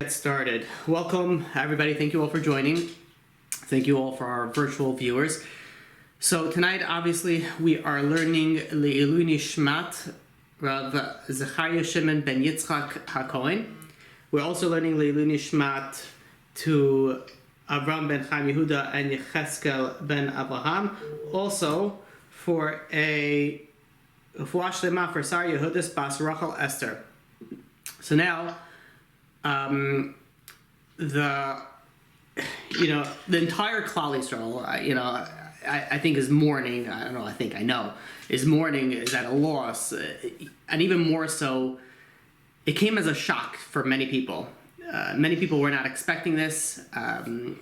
get started. Welcome, everybody. Thank you all for joining. Thank you all for our virtual viewers. So tonight, obviously, we are learning Le'ilui Nishmat Rabbi Zechariah ben Yitzchak HaKohen. We're also learning Le'ilui Nishmat to Avram ben Chaim Yehuda and Yecheskel ben Abraham. Also, for a Refuah Shlema for Sarah Yehudis Bas Rachel Esther. So now, the entire Klal Yisrael, I think is mourning. I don't know. I know is mourning, is at a loss, and even more so, it came as a shock for many people. Many people were not expecting this, and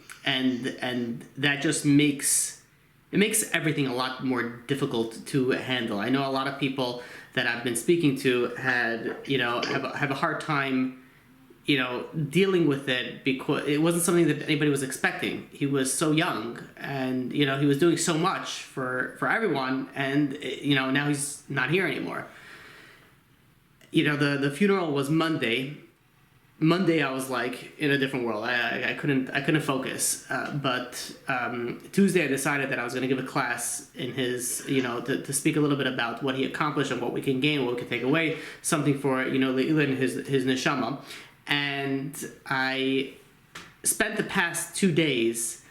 that just makes everything a lot more difficult to handle. I know a lot of people that I've been speaking to have a hard time, dealing with it because it wasn't something that anybody was expecting. He was so young, and he was doing so much for everyone, and now he's not here anymore. The funeral was Monday. Monday I was like in a different world. I couldn't focus. But Tuesday I decided that I was going to give a class in his, to speak a little bit about what he accomplished and what we can gain, what we can take away, something for Le'ilan, his neshama. And I spent the past 2 days,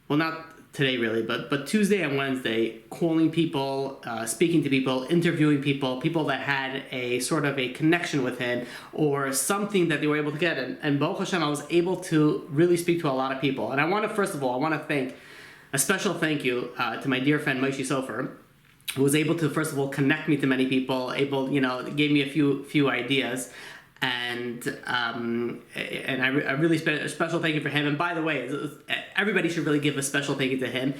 well, not today really, but Tuesday and Wednesday, calling people, speaking to people, interviewing people that had a sort of a connection with him or something that they were able to get. And Baruch Hashem, I was able to really speak to a lot of people. And I want to, first of all, thank a special thank you to my dear friend Moshe Sofer, who was able to, first of all, connect me to many people, gave me a few ideas. And I really spent a special thank you for him. And by the way, everybody should really give a special thank you to him.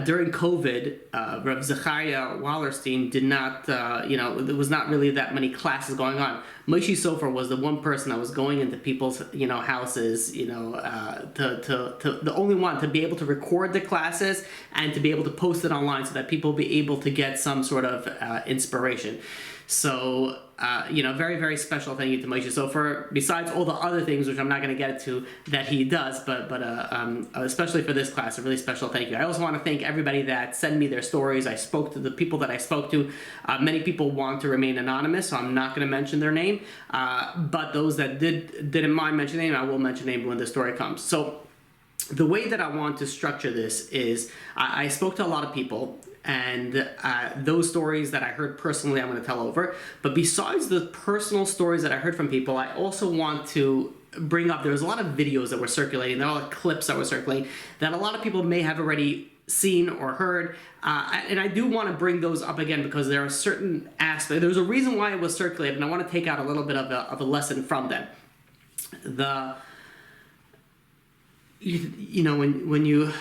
During COVID, Rabbi Zechariah Wallerstein did not, there was not really that many classes going on. Moshe Sofer was the one person that was going into people's, houses, the only one to be able to record the classes and to be able to post it online so that people be able to get some sort of inspiration. So, very, very special thank you to Moshe Sofer, besides all the other things, which I'm not going to get to, that he does, but especially for this class, a really special thank you. I also want to thank everybody that sent me their stories. I spoke to the people that I spoke to. Many people want to remain anonymous, so I'm not going to mention their name, but those that didn't mind mentioning their name, I will mention their name when the story comes. So, the way that I want to structure this is, I spoke to a lot of people, and those stories that I heard personally, I'm going to tell over. But besides the personal stories that I heard from people, I also want to bring up, there's a lot of videos that were circulating, there are a lot of clips that were circulating, that a lot of people may have already seen or heard. And I do want to bring those up again because there are certain aspects, there's a reason why it was circulated, and I want to take out a little bit of a lesson from them. When you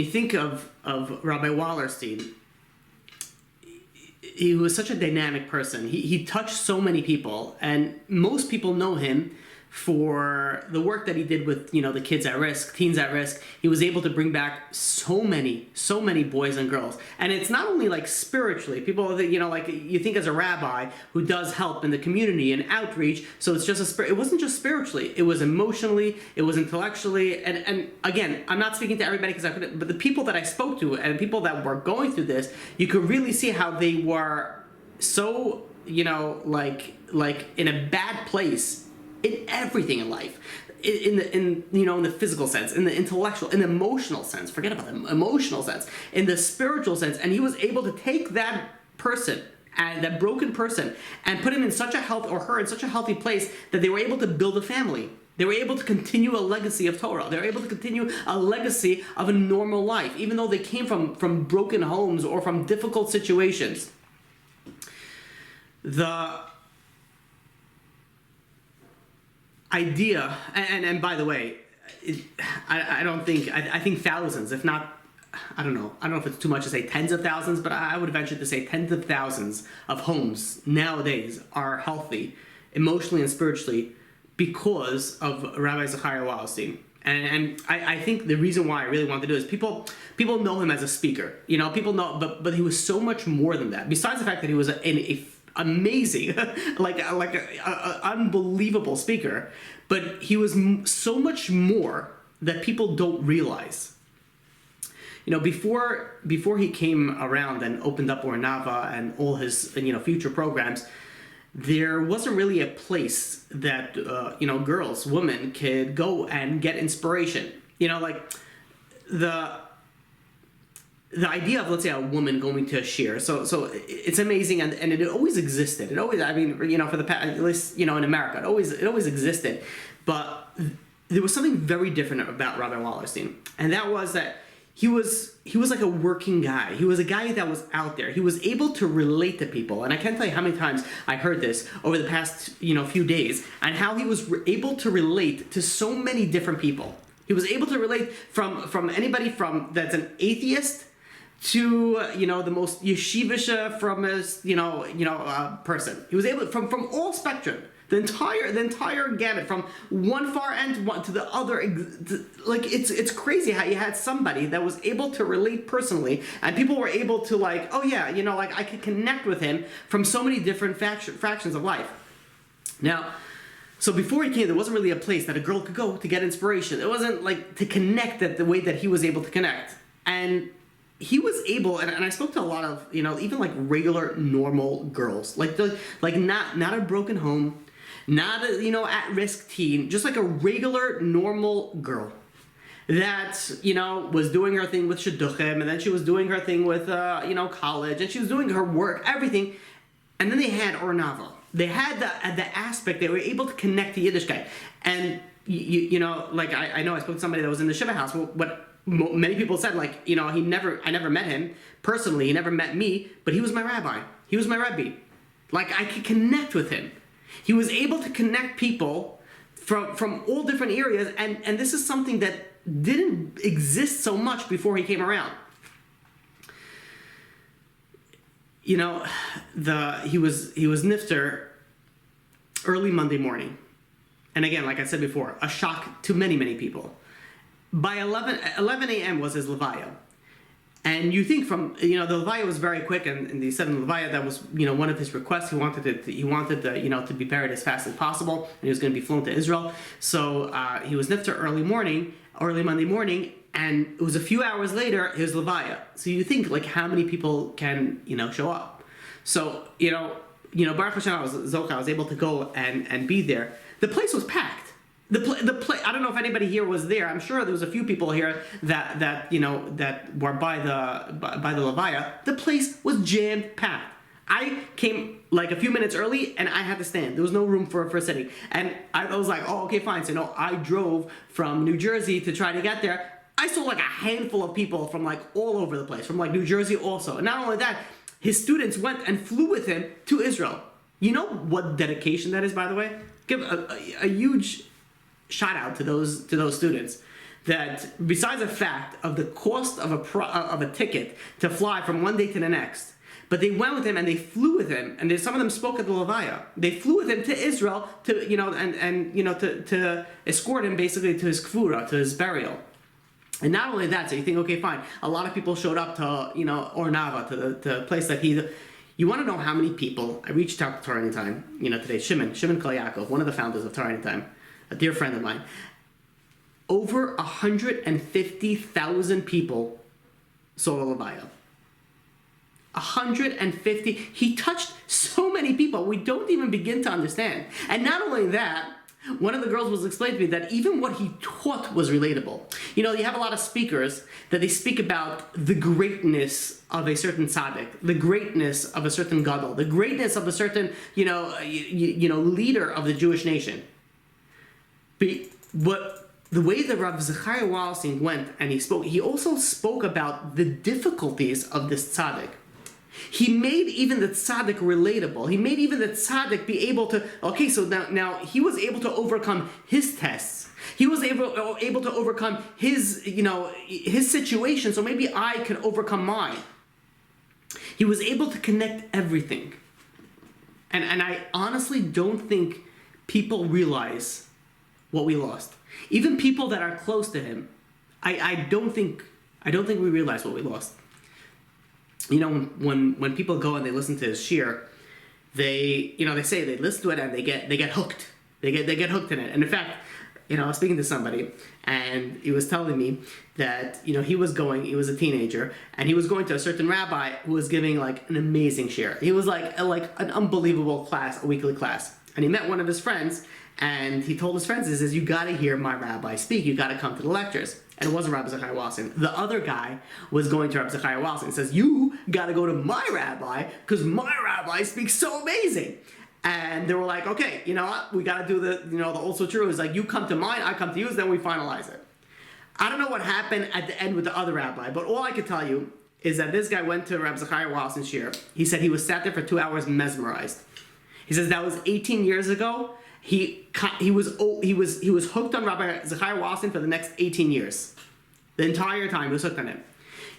think of Rabbi Wallerstein, he was such a dynamic person. He touched so many people, and most people know him for the work that he did with the kids at risk, teens at risk. He was able to bring back so many boys and girls, and it's not only like spiritually. People that like you think as a rabbi who does help in the community and outreach. So it's just it wasn't just spiritually. It was emotionally. It was intellectually. And again, I'm not speaking to everybody because I couldn't. But the people that I spoke to and people that were going through this, you could really see how they were so like in a bad place. In everything in life, in the physical sense, in the intellectual, in the emotional sense, forget about the emotional sense, in the spiritual sense, and he was able to take that person, and that broken person, and put him in such a health, or her in such a healthy place that they were able to build a family. They were able to continue a legacy of Torah. They were able to continue a legacy of a normal life, even though they came from broken homes or from difficult situations. The idea, and by the way, I think thousands, if not, I don't know if it's too much to say tens of thousands, but I would venture to say tens of thousands of homes nowadays are healthy, emotionally and spiritually, because of Rabbi Zechariah Wallerstein. And I think the reason why I really want to do this, people know him as a speaker, people know, but he was so much more than that. Besides the fact that he was amazing, like a unbelievable speaker, but he was so much more that people don't realize. You know, before he came around and opened up Ornava and all his future programs, there wasn't really a place that girls, women could go and get inspiration. You know, like the idea of, let's say, a woman going to a shir. So it's amazing, and it always existed. It always, I mean, for the past, at least in America, it always existed. But there was something very different about Rabbi Wallerstein, and that was that he was like a working guy. He was a guy that was out there. He was able to relate to people, and I can't tell you how many times I heard this over the past few days, and how he was able to relate to so many different people. He was able to relate from anybody from that's an atheist to the most yeshivisha from a person. He was able from all spectrum, the entire gamut, from one far end to the other. Like it's crazy how you had somebody that was able to relate personally, and people were able to I could connect with him from so many different fractions of life. Now, so before he came, there wasn't really a place that a girl could go to get inspiration. It wasn't like to connect the way that he was able to connect. And he was able, and I spoke to a lot of, even like regular, normal girls, like not a broken home, not a, at-risk teen, just like a regular, normal girl that, was doing her thing with shidduchim, and then she was doing her thing with, college, and she was doing her work, everything. And then they had Ornava. They had the aspect, they were able to connect to Yiddishkeit. And, I know I spoke to somebody that was in the Shiva house. What many people said, I never met him personally, he never met me, but he was my rabbi. He was my Rebbe. Like, I could connect with him. He was able to connect people from all different areas, and this is something that didn't exist so much before he came around. He was nifter early Monday morning. And again, like I said before, a shock to many, many people. By 11 a.m. was his levaya. And you think from, the levaya was very quick, and he said in the levaya that was, one of his requests. He wanted to be buried as fast as possible, and he was going to be flown to Israel. So he was nifter early Monday morning, and it was a few hours later, his levaya. So you think, like, how many people can, show up? So, Baruch Hashem, I was able to go and be there. The place was packed. I don't know if anybody here was there. I'm sure there was a few people here that were by the levaya. The place was jammed packed. I came like a few minutes early, and I had to stand. There was no room for sitting. And I was like, oh, okay, fine. So I drove from New Jersey to try to get there. I saw like a handful of people from like all over the place, from like New Jersey also. And not only that, his students went and flew with him to Israel. You know what dedication that is, by the way? Give a huge shout out to those students, that besides the fact of the cost of a ticket to fly from one day to the next, but they went with him and they flew with him, and some of them spoke at the levaya. They flew with him to Israel to escort him basically to his kfura, to his burial. And not only that, so you think, okay, fine, a lot of people showed up to Ornava, to the place that you want to know how many people. I reached out to Torah Anytime today. Shimon Kol Yaakov, one of the founders of Torah Anytime, a dear friend of mine. Over 150,000 people saw the levaya. 150. He touched so many people we don't even begin to understand. And not only that, one of the girls was explaining to me that even what he taught was relatable. You have a lot of speakers that they speak about the greatness of a certain tzaddik, the greatness of a certain gadol, the greatness of a certain leader of the Jewish nation. But the way that Rabbi Zechariah Wallerstein went and he spoke, he also spoke about the difficulties of this tzaddik. He made even the tzaddik relatable. He made even the tzaddik be able to, okay, so now he was able to overcome his tests. He was able to overcome his situation, so maybe I can overcome mine. He was able to connect everything. And I honestly don't think people realize what we lost. Even people that are close to him, I don't think we realize what we lost. When people go and they listen to his shir, they say they listen to it and they get hooked. They get hooked in it. And in fact, I was speaking to somebody, and he was telling me that, he was a teenager, and he was going to a certain rabbi who was giving like an amazing share. He was like an unbelievable class, a weekly class. And he met one of his friends, and he told his friends, he says, you got to hear my rabbi speak. You got to come to the lectures. And it wasn't Rabbi Zechariah Wallerstein. The other guy was going to Rabbi Zechariah Wallerstein and says, you got to go to my rabbi because my rabbi speaks so amazing. And they were like, okay, you know what? We got to do the also true is like, you come to mine, I come to yours, then we finalize it. I don't know what happened at the end with the other rabbi, but all I could tell you is that this guy went to Rabbi Zechariah Wallerstein's shir. He said he was sat there for 2 hours mesmerized. He says that was 18 years ago. He was hooked on Rabbi Zechariah Wallerstein for the next 18 years. The entire time he was hooked on him.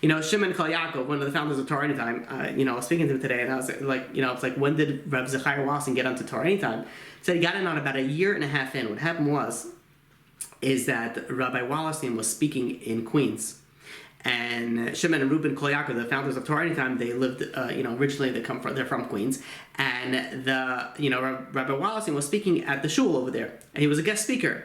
Shimon Kol Yaakov, one of the founders of Torah Anytime, I was speaking to him today, and I was like, it's like, when did Rabbi Zechariah Wallerstein get onto Torah Anytime? He said he got in on about a year and a half in. What happened is that Rabbi Wallerstein was speaking in Queens. And Shimon and Reuben Kol Yaakov, the founders of Torah Anytime, they lived, originally they're from Queens. And Rabbi Wallerstein was speaking at the shul over there, and he was a guest speaker.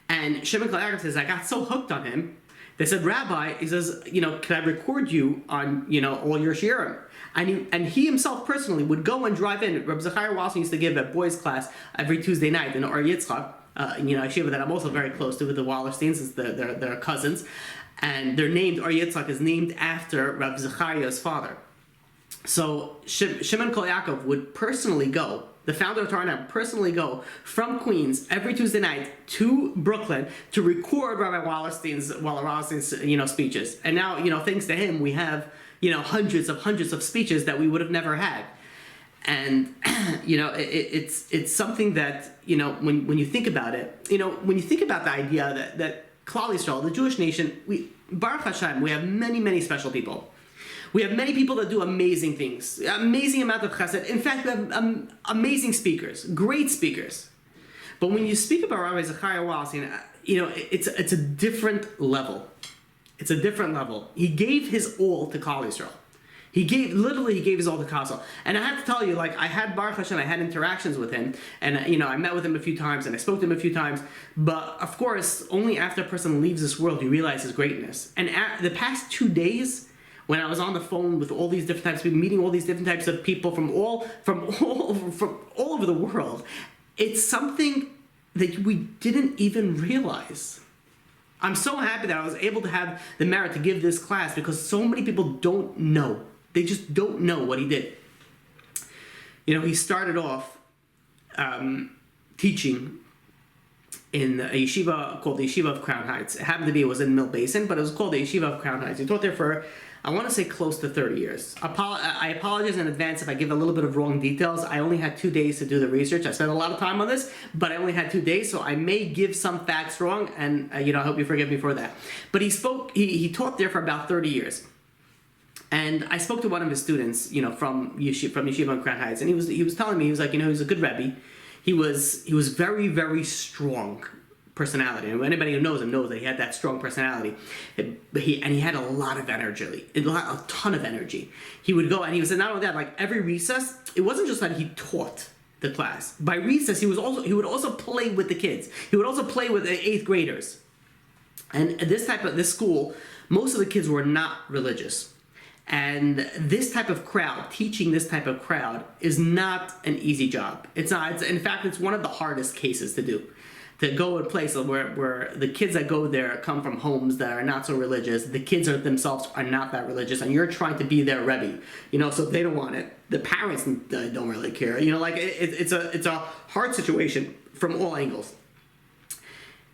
And Shimon Kol Yaakov says, I got so hooked on him. They said, Rabbi, he says, can I record you on, all your shiurim? And he himself personally would go and drive in. Rabbi Zechariah Wallerstein used to give a boys' class every Tuesday night in Or Yitzchak, a yeshiva that I'm also very close to with the Wallersteins, since they're cousins. And they're named, Or Yitzchak is named after Rabbi Zechariah's father. So Shimon Kol Yaakov would personally go, the founder of Torah Now, personally go from Queens every Tuesday night to Brooklyn to record Rabbi Wallerstein's speeches. And now, thanks to him, we have, hundreds of speeches that we would have never had. And, it's something that, when you think about it, when you think about the idea that Klal Yisrael, the Jewish nation, Baruch Hashem, we have many, many special people. We have many people that do amazing things, amazing amount of chesed. In fact, we have amazing speakers, great speakers. But when you speak about Rabbi Zechariah Wallerstein, it's a different level. It's a different level. He gave his all to Klal Yisrael. He gave his all to Klal Yisrael. And I have to tell you, I had Baruch Hashem, I had interactions with him, and I met with him a few times, and I spoke to him a few times. But of course, only after a person leaves this world, you realize his greatness. And the past 2 days, when I was on the phone with all these different types of people, meeting all these different types of people from all over the world, it's something that we didn't even realize. I'm so happy that I was able to have the merit to give this class because so many people don't know. They just don't know what he did. He started off teaching in a yeshiva called the Yeshiva of Crown Heights. It happened to be, it was in Mill Basin, but it was called the Yeshiva of Crown Heights. He taught there for, I want to say, close to 30 years. I apologize in advance if I give a little bit of wrong details. I only had 2 days to do the research. I spent a lot of time on this, but I only had 2 days, so I may give some facts wrong, and I hope you forgive me for that. But he taught there for about 30 years. And I spoke to one of his students, from Yeshiva in Crown Heights, and he was telling me, he was like, he was a good Rebbe. He was very, very strong personality, and anybody who knows him knows that he had that strong personality. He had a lot of energy, a ton of energy. He would go, and he said not only that, like every recess, it wasn't just that he taught the class. By recess, he would also play with the kids. He would also play with the 8th graders. And this school, most of the kids were not religious. And this type of crowd, teaching this type of crowd, is not an easy job. It's not. In fact, it's one of the hardest cases to do. To go in a place where the kids that go there come from homes that are not so religious. The kids themselves are not that religious, and you're trying to be their Rebbe. So they don't want it. The parents don't really care. It's a hard situation from all angles.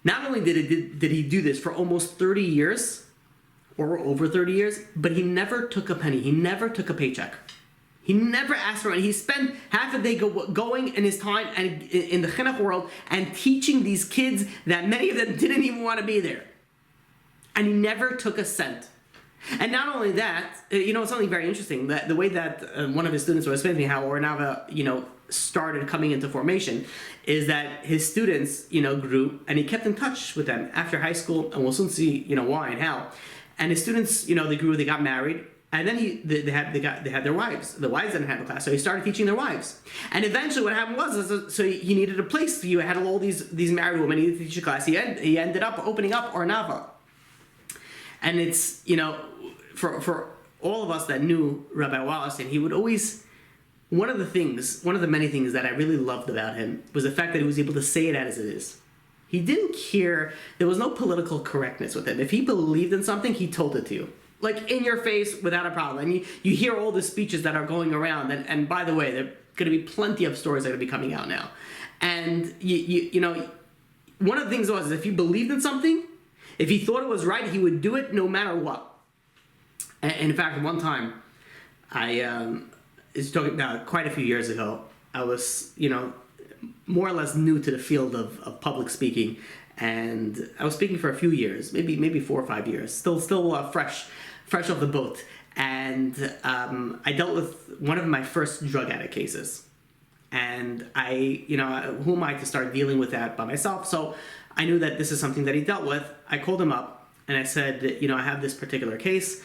Not only did he do this for almost 30 years, or over 30 years, but he never took a penny. He never took a paycheck. He never asked for money. He spent half a day going in his time and in the chinuch world and teaching these kids that many of them didn't even want to be there. And he never took a cent. And not only that, it's something very interesting, that the way that one of his students was explaining how Ornava, started coming into formation, is that his students, grew, and he kept in touch with them after high school, and we'll soon see, why and how. And his students, they grew, they got married, And then they had their wives. The wives didn't have a class, so he started teaching their wives. And eventually, what happened was, so he needed a place. You had all these married women. He needed to teach a class. He ended up opening up Ornava. And it's, for all of us that knew Rabbi Wallerstein, he would always, one of the many things that I really loved about him was the fact that he was able to say it as it is. He didn't care. There was no political correctness with him. If he believed in something, he told it to you. Like, in your face, without a problem. And you hear all the speeches that are going around. And by the way, there are going to be plenty of stories that are going to be coming out now. And, one of the things was, if he believed in something, if he thought it was right, he would do it no matter what. And in fact, one time, it's talking about quite a few years ago, I was, more or less new to the field of public speaking. And I was speaking for a few years, maybe 4 or 5 years, still fresh off the boat. And I dealt with one of my first drug addict cases. And who am I to start dealing with that by myself? So I knew that this is something that he dealt with. I called him up and I said, I have this particular case.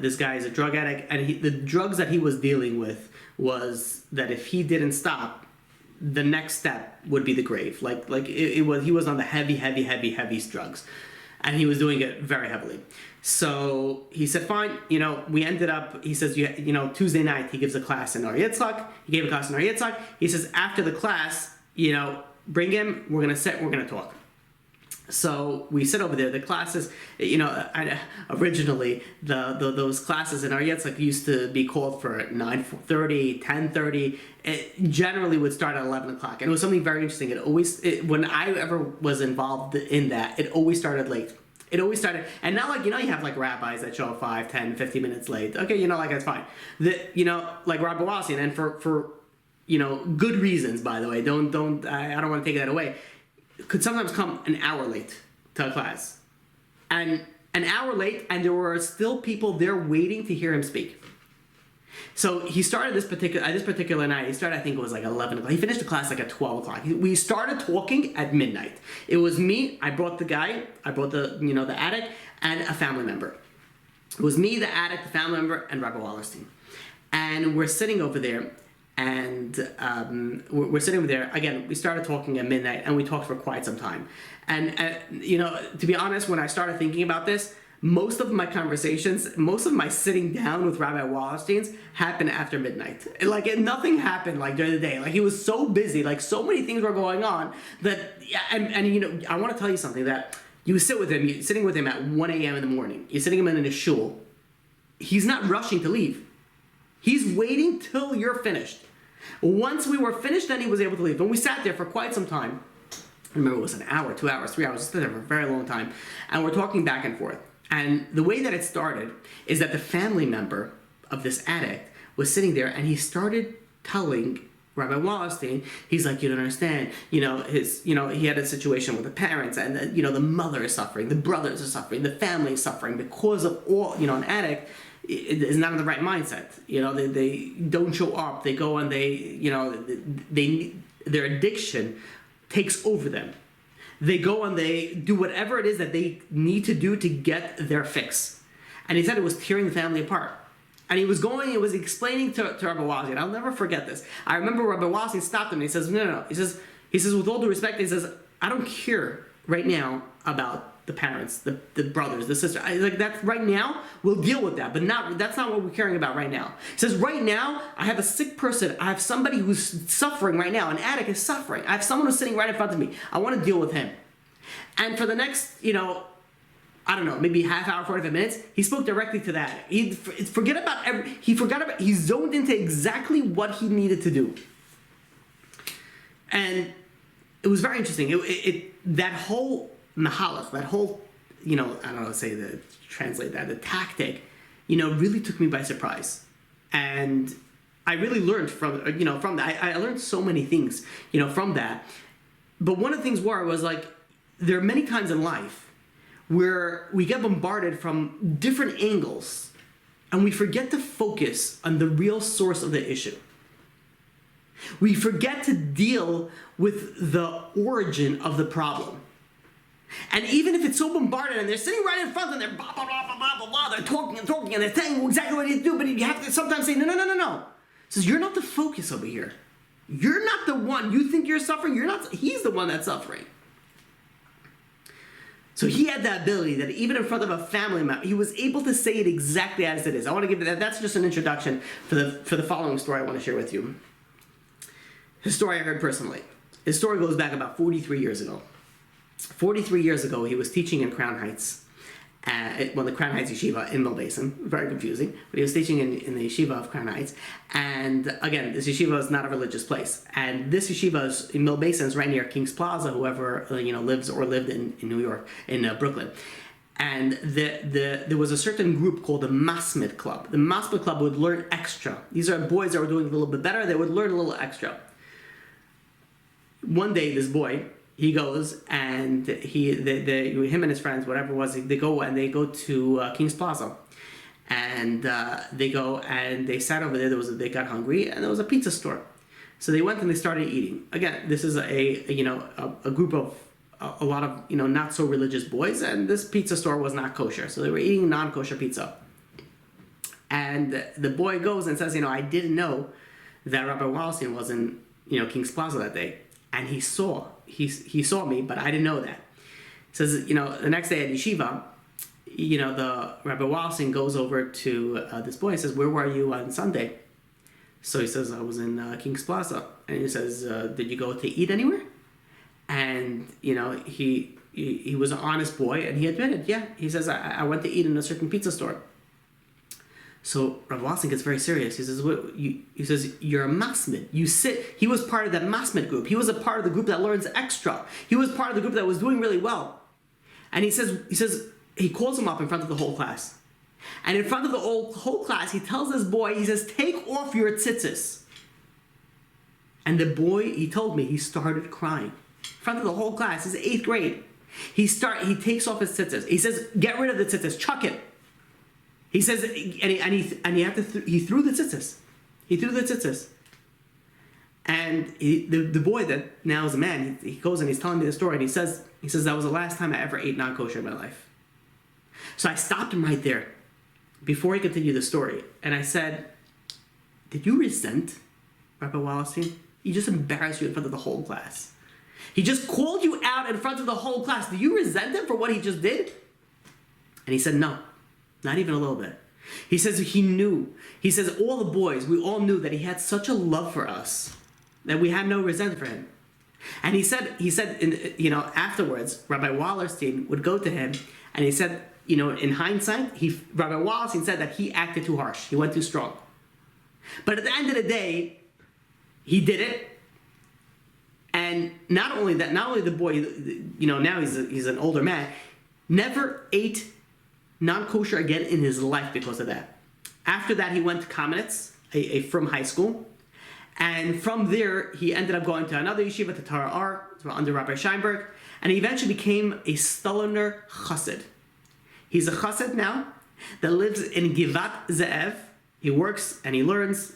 This guy is a drug addict, and the drugs that he was dealing with was that if he didn't stop, the next step would be the grave. He was on the heavy drugs, and he was doing it very heavily. So he said, fine, we ended up, he says, Tuesday night he gives a class in Or Yitzchak. He gave a class in Or Yitzchak. He says, after the class, bring him, we're going to talk. So we sit over there. The classes, originally those classes in Or Yitzchak used to be called for 9:30, 10:30. It generally would start at 11 o'clock. And it was something very interesting. When I ever was involved in that, it always started late. It always started, and not you have rabbis that show up 5, 10, 15 minutes late. Okay, that's fine. Like Rabbi Wallerstein, and for good reasons, by the way. I don't want to take that away. Could sometimes come an hour late to a class. And an hour late, and there were still people there waiting to hear him speak. So he started this particular night. He started, I think it was 11 o'clock. He finished the class at 12 o'clock. We started talking at midnight. It was me. I brought the addict, and a family member. It was me, the addict, the family member, and Rabbi Wallerstein. And we're sitting over there. And we're sitting over there. Again, we started talking at midnight, and we talked for quite some time. And to be honest, when I started thinking about this, most of my conversations, most of my sitting down with Rabbi Wallerstein's happened after midnight. Nothing happened during the day. He was so busy, so many things were going on that. And I want to tell you something, that you sit with him, you're sitting with him at 1 a.m. in the morning. You're sitting him in a shul. He's not rushing to leave. He's waiting till you're finished. Once we were finished, then he was able to leave. And we sat there for quite some time. I remember it was an hour, 2 hours, 3 hours. We sat there for a very long time. And we're talking back and forth. And the way that it started is that the family member of this addict was sitting there, and he started telling Rabbi Wallerstein, he's like, you don't understand, he had a situation with the parents, and the mother is suffering, the brothers are suffering, the family is suffering because of all, an addict is not in the right mindset. They don't show up. They go and their addiction takes over them. They go and they do whatever it is that they need to do to get their fix. And he said it was tearing the family apart. And he was explaining to Rabbi Wallerstein. I'll never forget this. I remember Rabbi Wallerstein stopped him and he says, no. He says, with all due respect, he says, I don't care right now about the parents, the brothers, the sister. That's right now, we'll deal with that, but that's not what we're caring about right now. He says, right now, I have a sick person. I have somebody who's suffering right now. An addict is suffering. I have someone who's sitting right in front of me. I want to deal with him. And for the next, maybe half hour, 45 minutes, he spoke directly to that. He zoned into exactly what he needed to do. And it was very interesting. That whole mahalach, that whole, I don't know, translate that, the tactic, really took me by surprise. And I really learned from that. I learned so many things, from that. But one of the things was there are many times in life where we get bombarded from different angles and we forget to focus on the real source of the issue. We forget to deal with the origin of the problem. And even if it's so bombarded and they're sitting right in front and they're blah, blah, blah, blah, blah, blah, blah, they're talking and talking and they're telling you exactly what you do, but you have to sometimes say, no, no, no, no, no. He says, you're not the focus over here. You're not the one. You think you're suffering. You're not. He's the one that's suffering. So he had the ability that even in front of a family member, he was able to say it exactly as it is. I want to give that. That's just an introduction for the following story I want to share with you. His story I heard personally. His story goes back about 43 years ago. 43 years ago, he was teaching in Crown Heights, the Crown Heights Yeshiva in Mill Basin. Very confusing, but he was teaching in the Yeshiva of Crown Heights. And again, this Yeshiva is not a religious place. And this Yeshiva is in Mill Basin is right near King's Plaza, whoever lives or lived in New York, in Brooklyn. And there was a certain group called the Masmid Club. The Masmid Club would learn extra. These are boys that were doing a little bit better. They would learn a little extra. One day, this boy, he goes and him and his friends, whatever it was, they go to King's Plaza, and they go and they sat over there. They got hungry, and there was a pizza store, so they went and they started eating. Again, this is a group of a lot of not so religious boys, and this pizza store was not kosher, so they were eating non-kosher pizza. And the boy goes and says, I didn't know that Rabbi Wallerstein was in King's Plaza that day. And he saw me, but I didn't know that. He says, the next day at yeshiva, the Rabbi Wallerstein goes over to this boy and says, where were you on Sunday? So he says, I was in King's Plaza. And he says, did you go to eat anywhere? And, he was an honest boy, and he admitted, yeah. He says, I went to eat in a certain pizza store. So Rabbi Wallerstein gets very serious. He says, you're a masmid. He was part of that masmid group. He was a part of the group that learns extra. He was part of the group that was doing really well. And he calls him up in front of the whole class. And in front of the whole class, he tells this boy, he says, take off your tzitzis. And the boy, he told me, he started crying. In front of the whole class, he's 8th grade. He takes off his tzitzis. He says, get rid of the tzitzis, chuck it. He says, he threw the tzitzis. He threw the tzitzis. And the boy that now is a man, he goes and he's telling me the story, and he says that was the last time I ever ate non-kosher in my life. So I stopped him right there before he continued the story, and I said, did you resent Rabbi Wallerstein? He just embarrassed you in front of the whole class. He just called you out in front of the whole class. Do you resent him for what he just did? And he said, no. Not even a little bit. He says he knew. He says all the boys, we all knew that he had such a love for us that we had no resentment for him. And he said, afterwards, Rabbi Wallerstein would go to him, and he said, in hindsight, Rabbi Wallerstein said that he acted too harsh. He went too strong. But at the end of the day, he did it. And not only the boy, now he's an older man, never ate non-kosher again in his life because of that. After that, he went to Kamenetz, a frum high school, and from there he ended up going to another yeshiva, to Torah under Rabbi Scheinberg, and he eventually became a Stoliner chassid. He's a chassid now that lives in Givat Ze'ev. He works and he learns,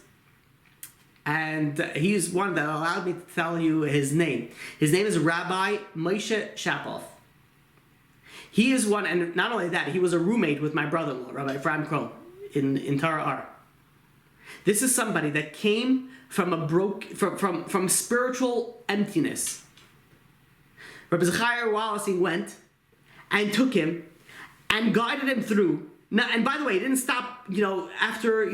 and he's one that allowed me to tell you his name. His name is Rabbi Moshe Shapov. He is one, and not only that, he was a roommate with my brother-in-law, Rabbi Ephraim Krohn, in Torah. This is somebody that came from spiritual emptiness. Rabbi Zechariah Wallerstein went and took him and guided him through. Now, and by the way, he didn't stop, after,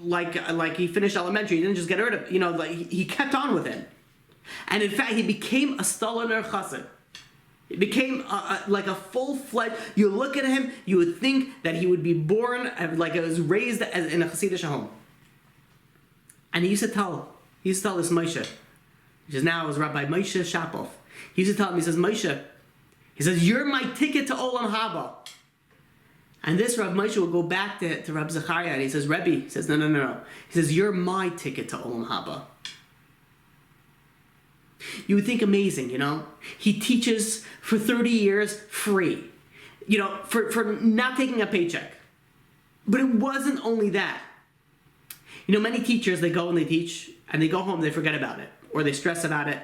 like he finished elementary. He didn't just get rid of, he kept on with him. And in fact, he became a Stoliner chassid. It became like a full-fledged. You look at him, you would think that he would be born like he was raised in a Hasidic home. And he used to tell this Moshe, which is now is Rabbi Moshe Shapov. He used to tell him, he says, Moshe, he says, you're my ticket to Olam Haba. And this Rabbi Moshe will go back to Rabbi Zechariah, and he says, Rebbe, he says, no. He says, you're my ticket to Olam Haba. You would think amazing, He teaches for 30 years free, for not taking a paycheck. But it wasn't only that. Many teachers, they go and they teach, and they go home, they forget about it, or they stress about it.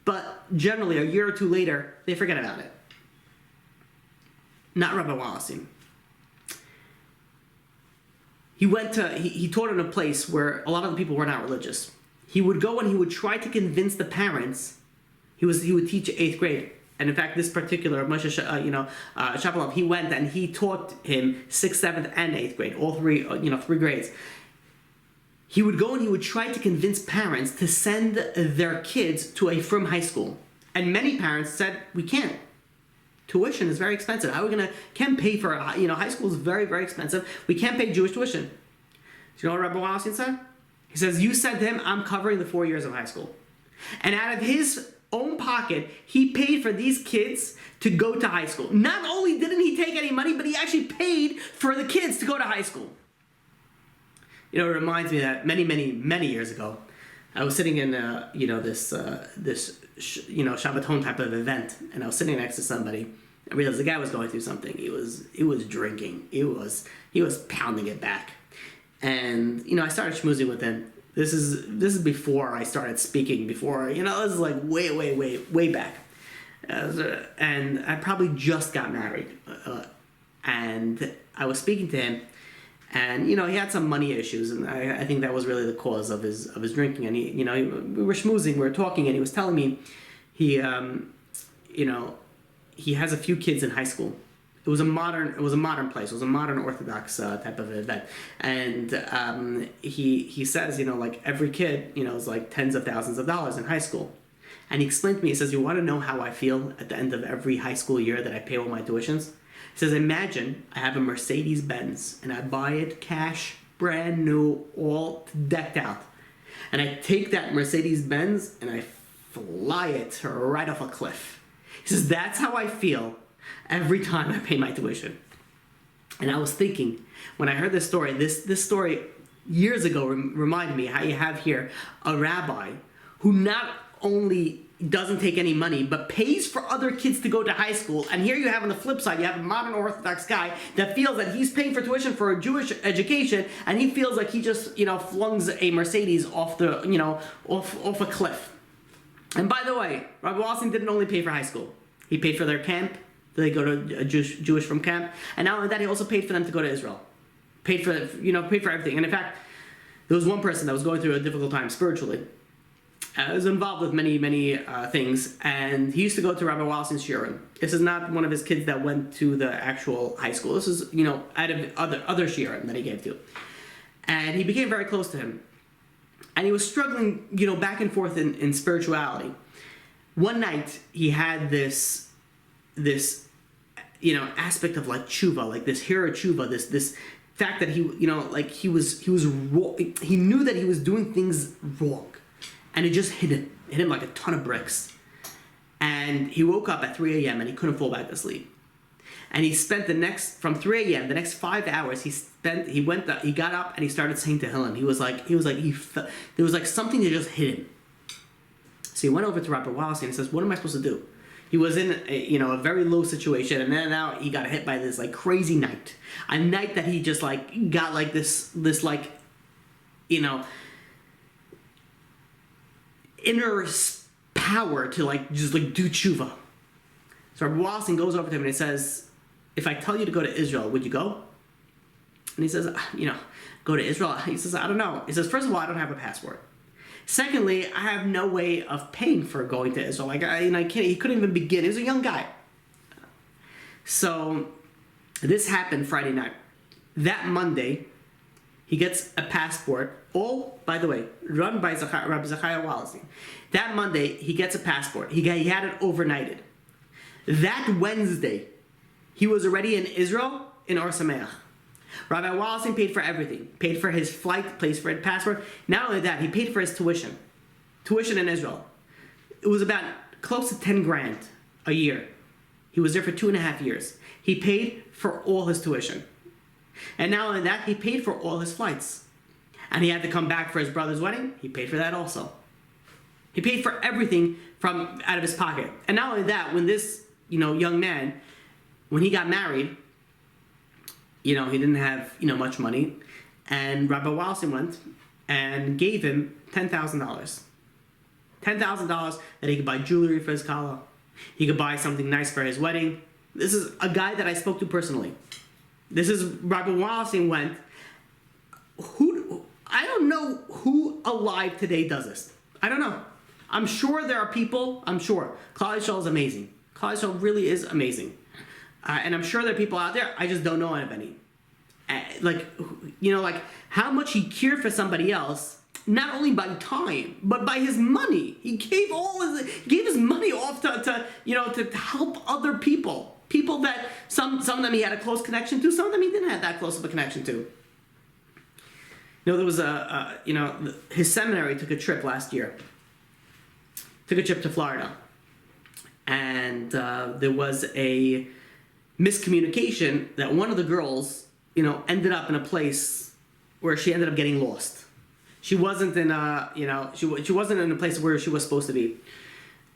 But generally, a year or two later, they forget about it. not Rabbi Wallerstein. He taught in a place where a lot of the people were not religious. He would go and he would try to convince the parents. He would teach 8th grade. And in fact, this particular Moshe Shapovalov, he went and he taught him 6th, 7th, and 8th grade, all three, 3 grades. He would go and he would try to convince parents to send their kids to a frum high school. And many parents said, we can't. Tuition is very expensive. How are we can't pay for, high school is very, very expensive. We can't pay Jewish tuition. Do you know what Rabbi Wallerstein said? He says, you said to him, I'm covering the 4 years of high school. And out of his own pocket, he paid for these kids to go to high school. Not only didn't he take any money, but he actually paid for the kids to go to high school. It reminds me that many, many, many years ago, I was sitting in, this Shabbaton type of event, and I was sitting next to somebody. I realized the guy was going through something. He was drinking. He was pounding it back, and I started schmoozing with him. This is before I started speaking. Before this is like way back, and I probably just got married, and I was speaking to him. And he had some money issues, and I think that was really the cause of his drinking. And we were schmoozing, we were talking, and he was telling me he has a few kids in high school. It was a modern place. It was a modern Orthodox type of event, and he says like every kid is like tens of thousands of dollars in high school. And he explained to me, he says, you want to know how I feel at the end of every high school year that I pay all my tuitions? He says, imagine I have a Mercedes-Benz and I buy it cash, brand new, all decked out. And I take that Mercedes-Benz and I fly it right off a cliff. He says, that's how I feel every time I pay my tuition. And I was thinking, when I heard this story, this story years ago reminded me how you have here a rabbi who not only doesn't take any money, but pays for other kids to go to high school. And here you have on the flip side, you have a modern Orthodox guy that feels that he's paying for tuition for a Jewish education, and he feels like he just, flungs a Mercedes off the, off a cliff. And by the way, Rabbi Wallerstein didn't only pay for high school. He paid for their camp. They go to a Jewish frum camp. And not only that, he also paid for them to go to Israel. Paid for everything. And in fact, there was one person that was going through a difficult time spiritually. Was involved with many things, and he used to go to Rabbi Wallerstein's shiurim. This is not one of his kids that went to the actual high school. This is out of other shiurim that he gave to, and he became very close to him. And he was struggling back and forth in spirituality. One night he had this aspect of like tshuva, like this hero tshuva, this fact that he knew that he was doing things wrong. And it just hit him like a ton of bricks. And he woke up at 3 a.m. and he couldn't fall back to sleep. And he spent from 3 a.m., the next 5 hours, he got up and he started saying Tehillim. There was like something that just hit him. So he went over to Rabbi Wallerstein and says, what am I supposed to do? He was in a very low situation, and then now he got hit by this like crazy night. A night that he just like got like this inner power to just do tshuva. So Rabbi Wallerstein goes over to him and he says, if I tell you to go to Israel, would you go? And he says, go to Israel? He says, I don't know. He says, first of all, I don't have a passport. Secondly, I have no way of paying for going to Israel. He couldn't even begin. He was a young guy. So this happened Friday night. That Monday, he gets a passport, all, by the way, run by Rabbi Zechariah Wallerstein. That Monday, he gets a passport. He had it overnighted. That Wednesday, he was already in Israel, in Or Sameach. Rabbi Wallerstein paid for everything. Paid for his flight, paid for his passport. Not only that, he paid for his tuition. Tuition in Israel. It was about close to 10 grand a year. He was there for 2.5 years. He paid for all his tuition. And not only that, he paid for all his flights. And he had to come back for his brother's wedding. He paid for that also. He paid for everything from out of his pocket. And not only that, when this young man, when he got married, he didn't have much money, and Rabbi Wallerstein went and gave him $10,000. $10,000 that he could buy jewelry for his kala. He could buy something nice for his wedding. This is a guy that I spoke to personally. This is Rabbi Wallerstein went, I don't know who alive today does this. I don't know. I'm sure there are people, Klal Yisrael is amazing. Klal Yisrael really is amazing. And I'm sure there are people out there, I just don't know of any. Like how much he cared for somebody else, not only by time, but by his money. He gave his money off to help other people. People that some of them he had a close connection to, some of them he didn't have that close of a connection to. There was his seminary took a trip last year. Took a trip to Florida. And there was a miscommunication that one of the girls, ended up in a place where she ended up getting lost. She wasn't in she wasn't in a place where she was supposed to be.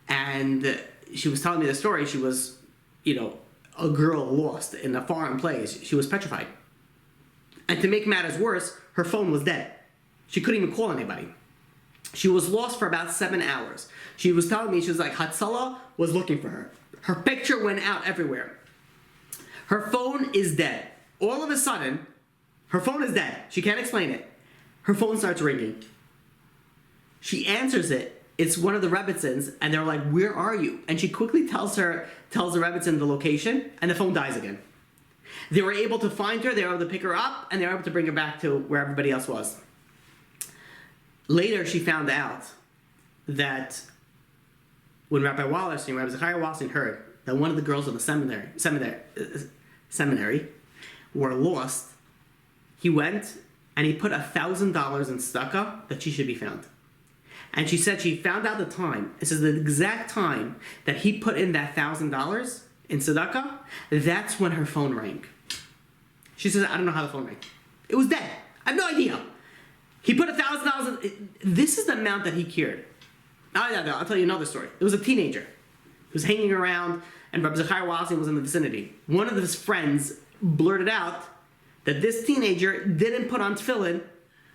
And she was telling me the story. She was, a girl lost in a foreign place. She was petrified. And to make matters worse, her phone was dead. She couldn't even call anybody. She was lost for about 7 hours. She was telling me, she was like, Hatzalah was looking for her. Her picture went out everywhere. Her phone is dead. All of a sudden, her phone is dead. She can't explain it. Her phone starts ringing. She answers it. It's one of the Rebbitzins, and they're like, where are you? And she quickly tells the Rebbitzin the location, and the phone dies again. They were able to find her, they were able to pick her up, and they were able to bring her back to where everybody else was. Later, she found out that when Rabbi Zechariah Wallerstein heard that one of the girls in the seminary were lost, he went and he put $1,000 in tzedakah that she should be found. And she said she found out the time. It says the exact time that he put in that $1,000 in tzedakah, that's when her phone rang. She says, I don't know how the phone rang. It was dead. I have no idea. He put $1,000 in. This is the amount that he cared. I'll tell you another story. It was a teenager who was hanging around, and Rabbi Zechariah Wallerstein was in the vicinity. One of his friends blurted out that this teenager didn't put on tefillin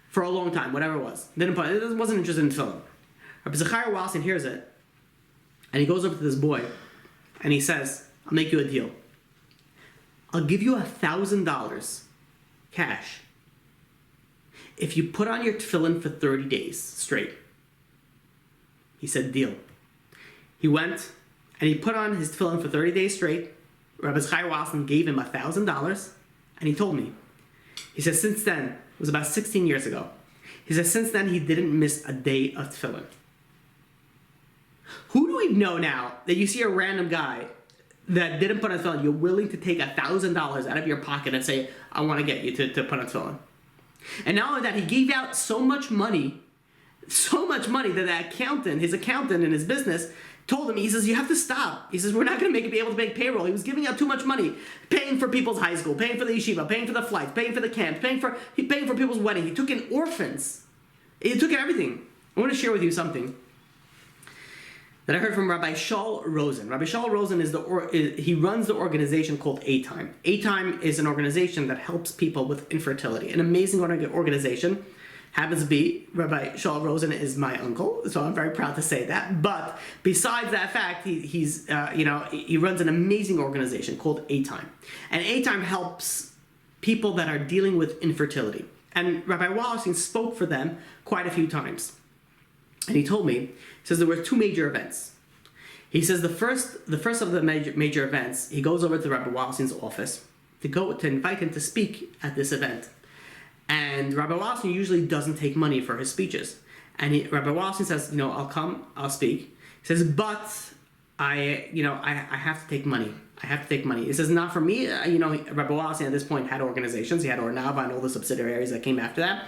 for a long time, whatever it was. Wasn't interested in tefillin. Rabbi Zechariah Wallerstein hears it, and he goes over to this boy, and he says, I'll make you a deal. I'll give you $1,000 cash if you put on your tefillin for 30 days straight. He said, deal. He went, and he put on his tefillin for 30 days straight. Rabbi Zechariah Wallerstein gave him $1,000, and he told me, he says, since then, it was about 16 years ago, he says, since then, he didn't miss a day of tefillin. Who do we know now that you see a random guy that didn't put on tefillin, you're willing to take $1,000 out of your pocket and say, I want to get you to put on tefillin? And not only that, he gave out so much money that his accountant in his business told him, he says, you have to stop. He says, we're not going to be able to make payroll. He was giving out too much money, paying for people's high school, paying for the yeshiva, paying for the flights, paying for the camps, paying for people's wedding. He took in orphans. He took in everything. I want to share with you something that I heard from Rabbi Shaul Rosen. Rabbi Shaul Rosen he runs the organization called A-Time. A-Time is an organization that helps people with infertility. An amazing organization. Happens to be, Rabbi Shaul Rosen is my uncle, so I'm very proud to say that. But besides that fact, he runs an amazing organization called A-Time. And A-Time helps people that are dealing with infertility. And Rabbi Wallerstein spoke for them quite a few times. And he told me, he says there were two major events. He says the first of the major events, he goes over to Rabbi Wallerstein's office to invite him to speak at this event. And Rabbi Wallerstein usually doesn't take money for his speeches. And Rabbi Wallerstein says, I'll come, I'll speak. He says, but I have to take money. I have to take money. He says, not for me. Rabbi Wallerstein at this point had organizations. He had Ornava and all the subsidiaries that came after that.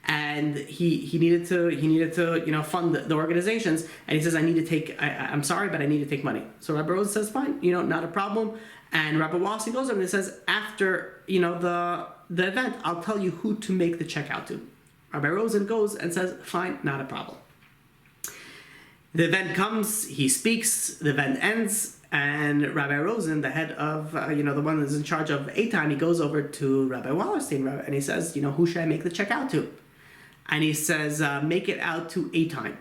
And he needed to fund the organizations. And he says, I'm sorry, but I need to take money. So Rabbi Rosen says, fine, not a problem. And Rabbi Wallerstein goes over and says, after, the event, I'll tell you who to make the check out to. Rabbi Rosen goes and says, fine, not a problem. The event comes, he speaks, the event ends, and Rabbi Rosen, the head of, the one that's in charge of A-Time, he goes over to Rabbi Wallerstein, and he says, who should I make the check out to? And he says, make it out to A-Time.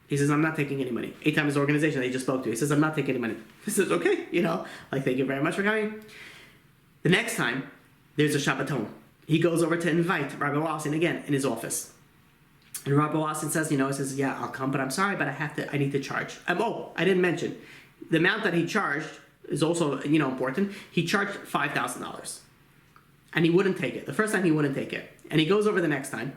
He says, I'm not taking any money. 8 times his organization that he just spoke to. He says, I'm not taking any money. He says, okay, thank you very much for coming. The next time, there's a Shabbaton. He goes over to invite Rabbi Wallerstein again in his office. And Rabbi Wallerstein says, he says, yeah, I'll come, but I'm sorry, but I need to charge. I didn't mention, the amount that he charged is also, important. He charged $5,000. And he wouldn't take it. The first time he wouldn't take it. And he goes over the next time.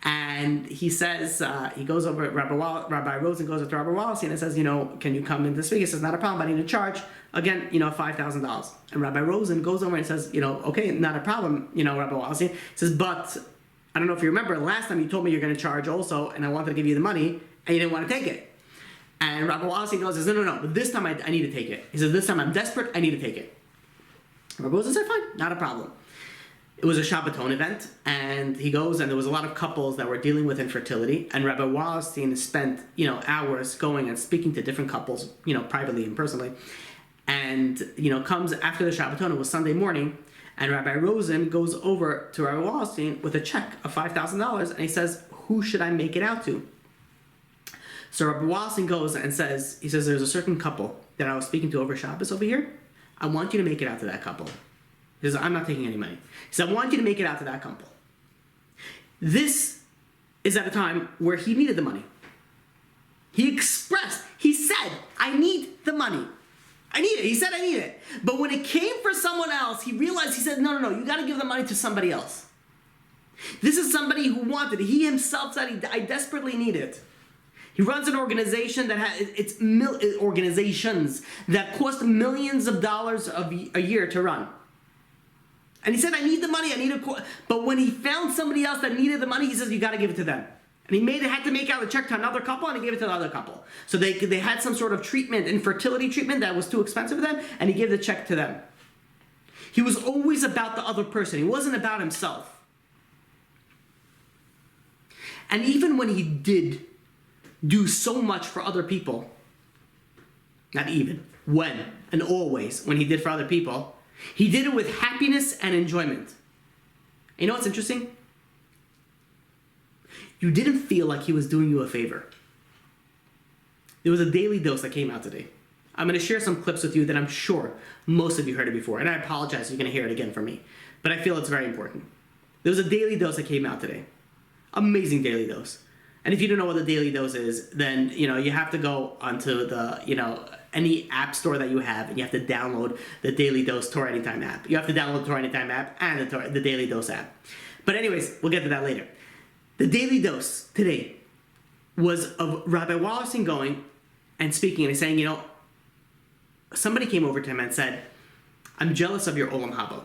And he says, he goes over, Rabbi Rosen goes up to Rabbi Wallerstein and says, can you come in this week? He says, not a problem, I need to charge, again, $5,000. And Rabbi Rosen goes over and says, okay, not a problem, Rabbi Wallerstein. He says, but I don't know if you remember, last time you told me you're going to charge also, and I wanted to give you the money, and you didn't want to take it. And Rabbi Wallerstein goes and says, no, but this time I need to take it. He says, this time I'm desperate, I need to take it. Rabbi Rosen said, fine, not a problem. It was a Shabbaton event, and he goes, and there was a lot of couples that were dealing with infertility, and Rabbi Wallerstein spent, hours going and speaking to different couples, privately and personally, and, comes after the Shabbaton. It was Sunday morning, and Rabbi Rosen goes over to Rabbi Wallerstein with a check of $5,000, and he says, who should I make it out to? So Rabbi Wallerstein goes and says, there's a certain couple that I was speaking to over Shabbos over here. I want you to make it out to that couple. He says, I'm not taking any money. He says, I want you to make it out to that couple. This is at a time where he needed the money. He said, I need the money. I need it. He said, I need it. But when it came for someone else, he said, no, you got to give the money to somebody else. This is somebody who wanted it. He himself said, I desperately need it. He runs an organization that organizations that cost millions of dollars a year to run. And he said, I need the money, but when he found somebody else that needed the money, he says, you got to give it to them. And he had to make out a check to another couple, and he gave it to the other couple. So they had some sort of treatment, infertility treatment that was too expensive for them, and he gave the check to them. He was always about the other person. He wasn't about himself. And even when he did do so much for other people, not even, when and always when he did for other people, he did it with happiness and enjoyment. You know what's interesting? You didn't feel like he was doing you a favor. There was a daily dose that came out today. I'm going to share some clips with you that I'm sure most of you heard it before, and I apologize if you're going to hear it again from me, but I feel it's very important. There was a daily dose that came out today. Amazing daily dose. And if you don't know what the daily dose is, then you have to go onto the any app store that you have, and you have to download the Daily Dose Torah Anytime app. You have to download the Torah Anytime app and the Daily Dose app. But anyways, we'll get to that later. The Daily Dose today was of Rabbi Wallerstein going and speaking, and he's saying, somebody came over to him and said, I'm jealous of your Olam Haba.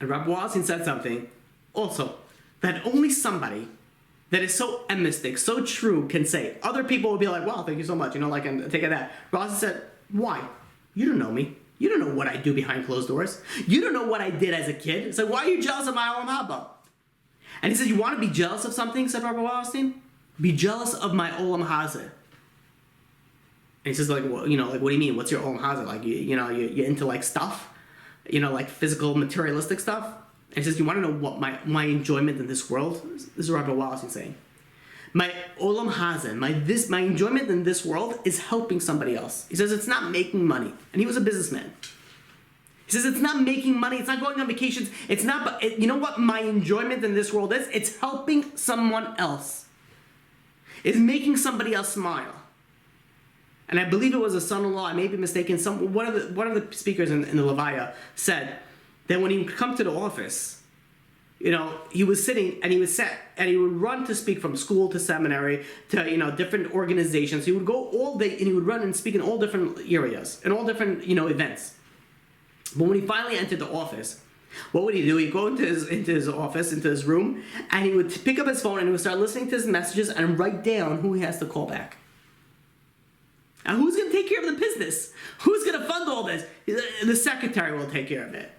And Rabbi Wallerstein said something also that only somebody that is so emistic, so true, can say. Other people will be like, wow, thank you so much, and take that. Ross said, why? You don't know me. You don't know what I do behind closed doors. You don't know what I did as a kid. It's like, why are you jealous of my Olam Haba? And he said, you want to be jealous of something, said Rabbi Wallerstein? Be jealous of my Olam Hazeh. And he says, like, well, what do you mean? What's your Olam Hazeh? Like, you're into like stuff? Like physical, materialistic stuff? And he says, you want to know what my enjoyment in this world? This is Rabbi Wallerstein saying. My Olam Hazeh, my enjoyment in this world is helping somebody else. He says, it's not making money. And he was a businessman. He says, it's not making money. It's not going on vacations. It's not, but you know what my enjoyment in this world is? It's helping someone else. It's making somebody else smile. And I believe it was a son-in-law, I may be mistaken, one of the speakers in the Levaya said that when he would come to the office, he was sitting and he would sit and he would run to speak from school to seminary to, different organizations. He would go all day and he would run and speak in all different areas, in all different, events. But when he finally entered the office, what would he do? He'd go into his office, into his room, and he would pick up his phone and he would start listening to his messages and write down who he has to call back. And who's going to take care of the business? Who's going to fund all this? The secretary will take care of it.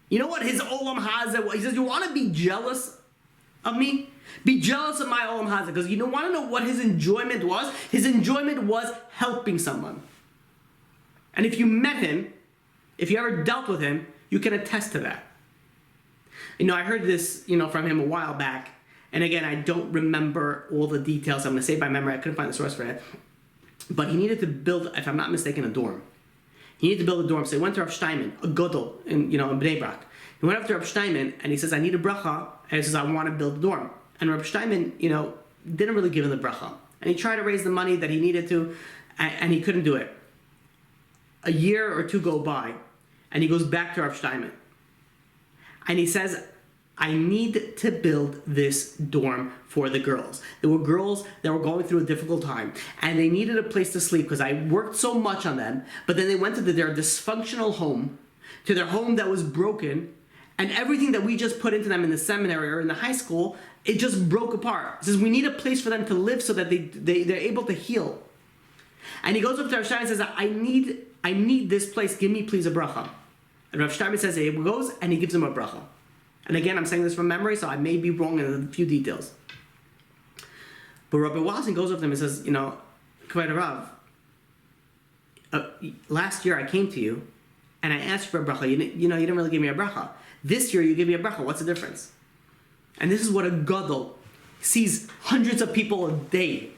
You know what his Olam Hazeh, he says, you want to be jealous of me? Be jealous of my Olam Hazeh, because you want to know what his enjoyment was? His enjoyment was helping someone. And if you met him, if you ever dealt with him, you can attest to that. I heard this, from him a while back, And again, I don't remember all the details. I'm going to say it by memory. I couldn't find the source for it. But he needed to build, if I'm not mistaken, a dorm. He needed to build a dorm. So he went to Rav Steinman, a Godel, in Bnei Brak. He went up to Rav Steinman and he says, I need a bracha. And he says, I want to build a dorm. And Rav Steinman, didn't really give him the bracha. And he tried to raise the money that he needed to, and he couldn't do it. A year or two go by, and he goes back to Rav Steinman. And he says, I need to build this dorm for the girls. There were girls that were going through a difficult time, and they needed a place to sleep because I worked so much on them, but then they went to their dysfunctional home, to their home that was broken, and everything that we just put into them in the seminary or in the high school, it just broke apart. He says, we need a place for them to live so that they're able to heal. And he goes up to Rav Steinman and says, I need this place. Give me please a bracha. And Rav Steinman says, he goes and he gives him a bracha. And again, I'm saying this from memory, so I may be wrong in a few details. But Rabbi Wallerstein goes up to him and says, Kvod Rav, last year I came to you and I asked for a bracha. You didn't really give me a bracha. This year you give me a bracha. What's the difference? And this is what a gadol sees hundreds of people a day.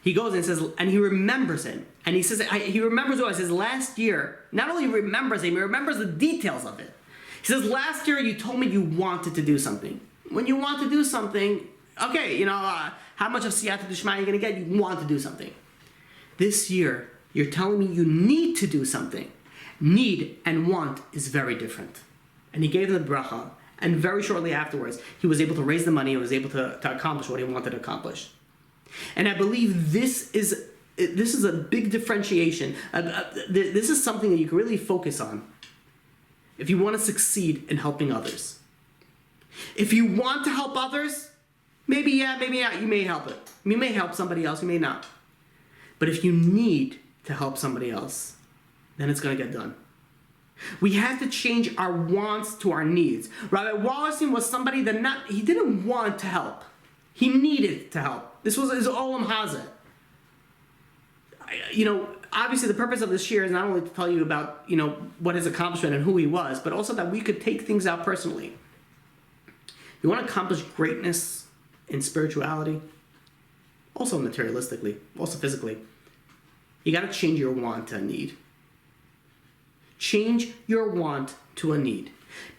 He goes and says, and he remembers him. And he says, he remembers what I says last year. Not only remembers him, he remembers the details of it. He says, last year you told me you wanted to do something. When you want to do something, okay, how much of siyata d'shmaya you're going to get? You want to do something. This year, you're telling me you need to do something. Need and want is very different. And he gave him the bracha. And very shortly afterwards, he was able to raise the money and was able to accomplish what he wanted to accomplish. And I believe this is a big differentiation. This is something that you can really focus on if you want to succeed in helping others. If you want to help others, maybe yeah, maybe not. You may help it. You may help somebody else, you may not. But if you need to help somebody else, then it's going to get done. We have to change our wants to our needs. Rabbi Wallerstein was somebody that he didn't want to help. He needed to help. This was his olam hazeh. Obviously the purpose of this year is not only to tell you about, what his accomplishment and who he was, but also that we could take things out personally. You want to accomplish greatness in spirituality, also materialistically, also physically, you got to change your want to a need. Change your want to a need.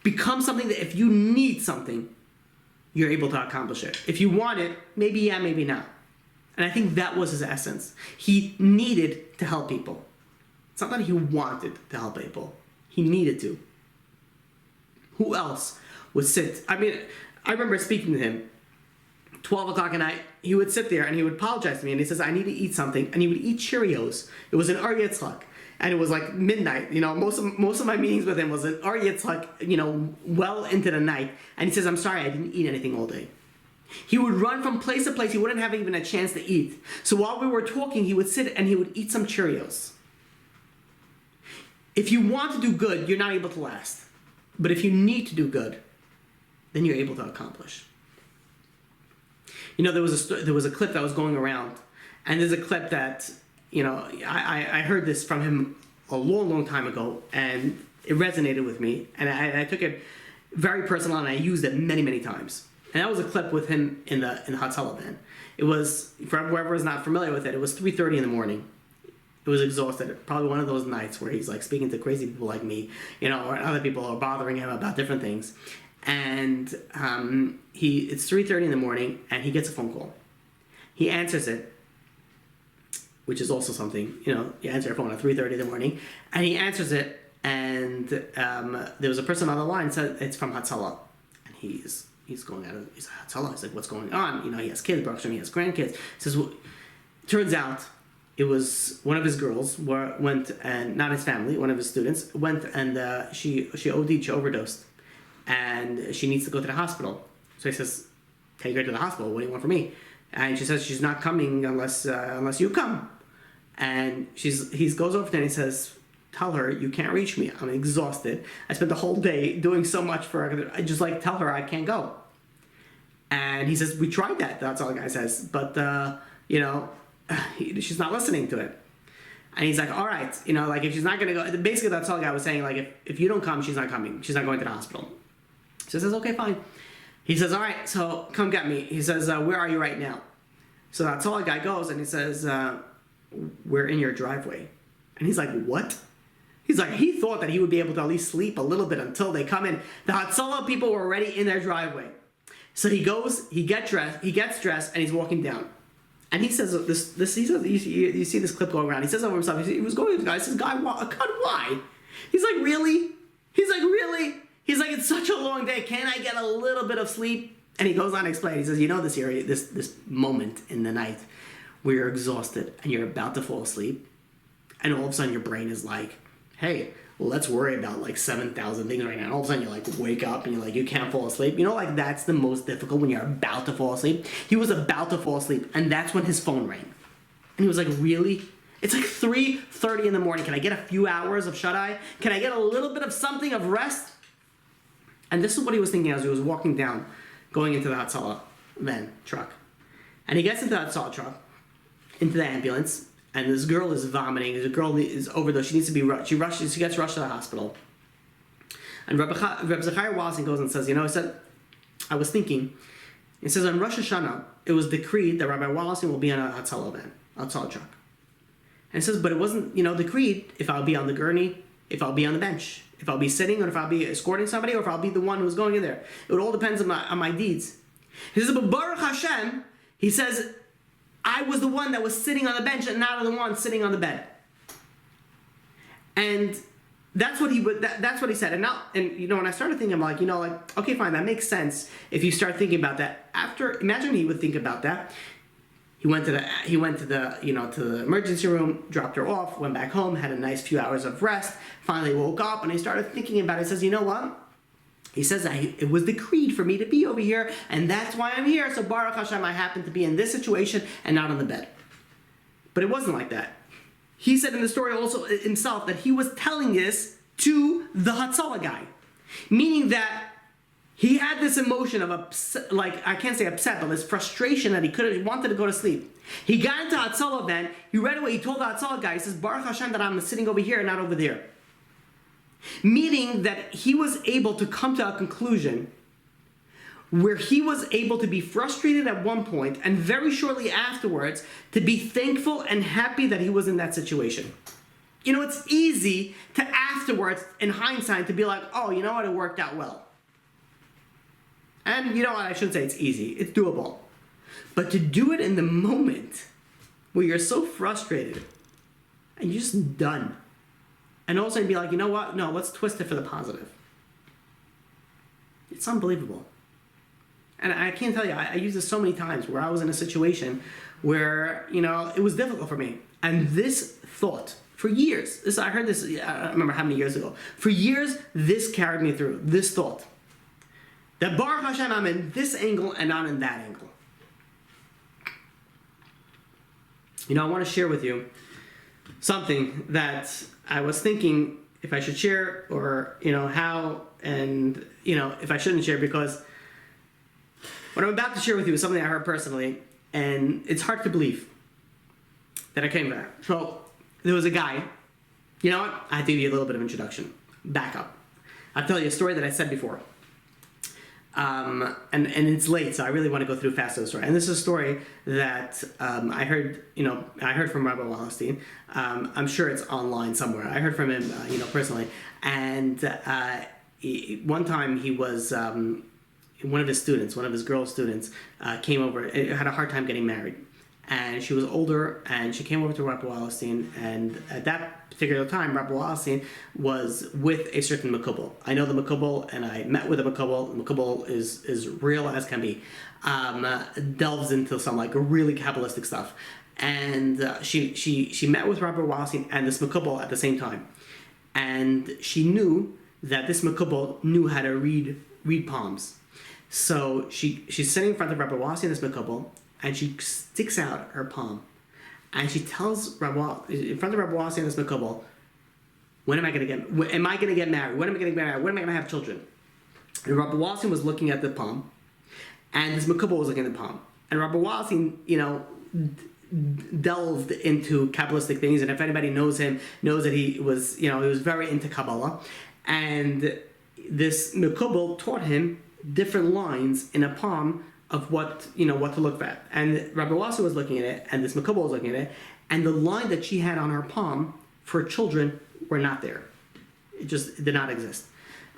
Become something that if you need something, you're able to accomplish it. If you want it, maybe yeah, maybe not. And I think that was his essence. He needed to help people. It's not that he wanted to help people. He needed to. Who else would sit? I remember speaking to him, 12 o'clock at night, he would sit there and he would apologize to me and he says, I need to eat something. And he would eat Cheerios. It was an Ar Yitzchak. And it was like midnight. Most of my meetings with him was an Ar Yitzchak, well into the night. And he says, I'm sorry, I didn't eat anything all day. He would run from place to place. He wouldn't have even a chance to eat. So while we were talking, he would sit and he would eat some Cheerios. If you want to do good, you're not able to last. But if you need to do good, then you're able to accomplish. There was a clip that was going around. And there's a clip that, I heard this from him a long, long time ago. And it resonated with me. And I took it very personal and I used it many, many times. And that was a clip with him in the Hatzalah van. It was, for whoever is not familiar with it, it was 3:30 in the morning. It was exhausted. Probably one of those nights where he's like speaking to crazy people like me, or other people are bothering him about different things. And it's 3:30 in the morning and he gets a phone call. He answers it, which is also something, you answer your phone at 3:30 in the morning, and he answers it, and there was a person on the line said it's from Hatzalah, and he's going out of Hatzalah. He's like, what's going on? He has kids, Baruch Hashem, he has grandkids. He says, well, turns out it was one of his girls went, and not his family, one of his students went, and she OD'd, she overdosed, and she needs to go to the hospital. So he says, take her to the hospital. What do you want from me? And she says she's not coming unless you come. And he goes over there and he says, tell her you can't reach me. I'm exhausted. I spent the whole day doing so much for her. I just tell her I can't go. And he says, we tried that. That's all the guy says. But, she's not listening to it. And he's like, all right, if she's not going to go. Basically, that's all the guy was saying. If you don't come, she's not coming. She's not going to the hospital. So he says, okay, fine. He says, all right, so come get me. He says, where are you right now? So that's all the guy goes, and he says, we're in your driveway. And he's like, what? He's like, he thought that he would be able to at least sleep a little bit until they come in. The Hatzalah people were already in their driveway. So he goes, he gets dressed, and he's walking down. And he says, he says, you see this clip going around. He says over himself, he was going to the guy, he says, God, why? He's like, really? He's like, really? He's like, it's such a long day. Can I get a little bit of sleep? And he goes on to explain. He says, you know this area, this moment in the night where you're exhausted and you're about to fall asleep, and all of a sudden your brain is like, hey, well, let's worry about like 7,000 things right now. And all of a sudden you like wake up and you're like, you can't fall asleep. You know, like that's the most difficult when you're about to fall asleep. He was about to fall asleep, and that's when his phone rang. And he was like, really? It's like 3:30 in the morning. Can I get a few hours of shut-eye? Can I get a little bit of something of rest? And this is what he was thinking as he was walking down, going into the Hatzalah truck. And he gets into the Hatzalah truck, into the ambulance, and this girl is vomiting. The girl is overdosed. She needs to be rushed. She gets rushed to the hospital. And Rabbi Zechariah Wallerstein goes and says, he said, I was thinking. He says, on Rosh Hashanah, it was decreed that Rabbi Wallerstein will be on a Hatzalah truck. And it says, but it wasn't, decreed if I'll be on the gurney, if I'll be on the bench, if I'll be sitting, or if I'll be escorting somebody, or if I'll be the one who's going in there. It all depends on my deeds. He says, but Baruch Hashem, he says, I was the one that was sitting on the bench and not the one sitting on the bed. And that's what he said. And when I started thinking, I'm like, okay, fine, that makes sense if you start thinking about that. Imagine he would think about that. He went to the emergency room, dropped her off, went back home, had a nice few hours of rest, finally woke up, and he started thinking about it. He says, you know what? He says that it was decreed for me to be over here, and that's why I'm here. So Baruch Hashem, I happen to be in this situation and not on the bed. But it wasn't like that. He said in the story also himself that he was telling this to the Hatzalah guy, meaning that he had this emotion of I can't say upset, but this frustration that he wanted to go to sleep. He got into Hatzalah event. He right away, he told the Hatzalah guy, he says, Baruch Hashem that I'm sitting over here and not over there. Meaning that he was able to come to a conclusion where he was able to be frustrated at one point and very shortly afterwards to be thankful and happy that he was in that situation. It's easy to afterwards, in hindsight, to be like, oh, you know what, it worked out well. And you know what, I shouldn't say it's easy, it's doable. But to do it in the moment where you're so frustrated and you're just done, and all of a sudden be like, you know what, no, let's twist it for the positive. It's unbelievable. And I can't tell you, I used this so many times where I was in a situation where, it was difficult for me. And this thought, for years, I heard this, I don't remember how many years ago, for years, this carried me through, this thought. That Baruch Hashem, I'm in this angle and not in that angle. I want to share with you something that I was thinking if I should share or, how, and, if I shouldn't share, because what I'm about to share with you is something I heard personally, and it's hard to believe that I came back. So, there was a guy, you know what? I have to give you a little bit of introduction. Back up. I'll tell you a story that I said before. And it's late, so I really want to go through fast the story. And this is a story that I heard from Rabbi Wallerstein. I'm sure it's online somewhere. I heard from him, personally. And one time he was one of his girl students, came over. Had a hard time getting married, and she was older, and she came over to Rabbi Wallerstein, and at that particular time, Rabbi Wallerstein was with a certain Makubal. I know the Makubal, and I met with the Makubal. The Makubal is real as can be. Delves into some really Kabbalistic stuff. And she met with Rabbi Wallerstein and this Makubal at the same time. And she knew that this Makubal knew how to read palms. So she's sitting in front of Rabbi Wallerstein and this Makubal, and she sticks out her palm. And she tells in front of Rabbi Wallerstein and this Makubal, when am I going to get married? When am I going to get married? When am I going to have children? And Rabbi Wallerstein was looking at the palm, and this Makubal was looking at the palm. And Rabbi Wallerstein, delved into Kabbalistic things, and if anybody knows him, knows that he was very into Kabbalah. And this Makubal taught him different lines in a palm of what to look at. And Rabbi Wallerstein was looking at it, and this Makubal was looking at it, and the line that she had on her palm for children were not there. It just did not exist.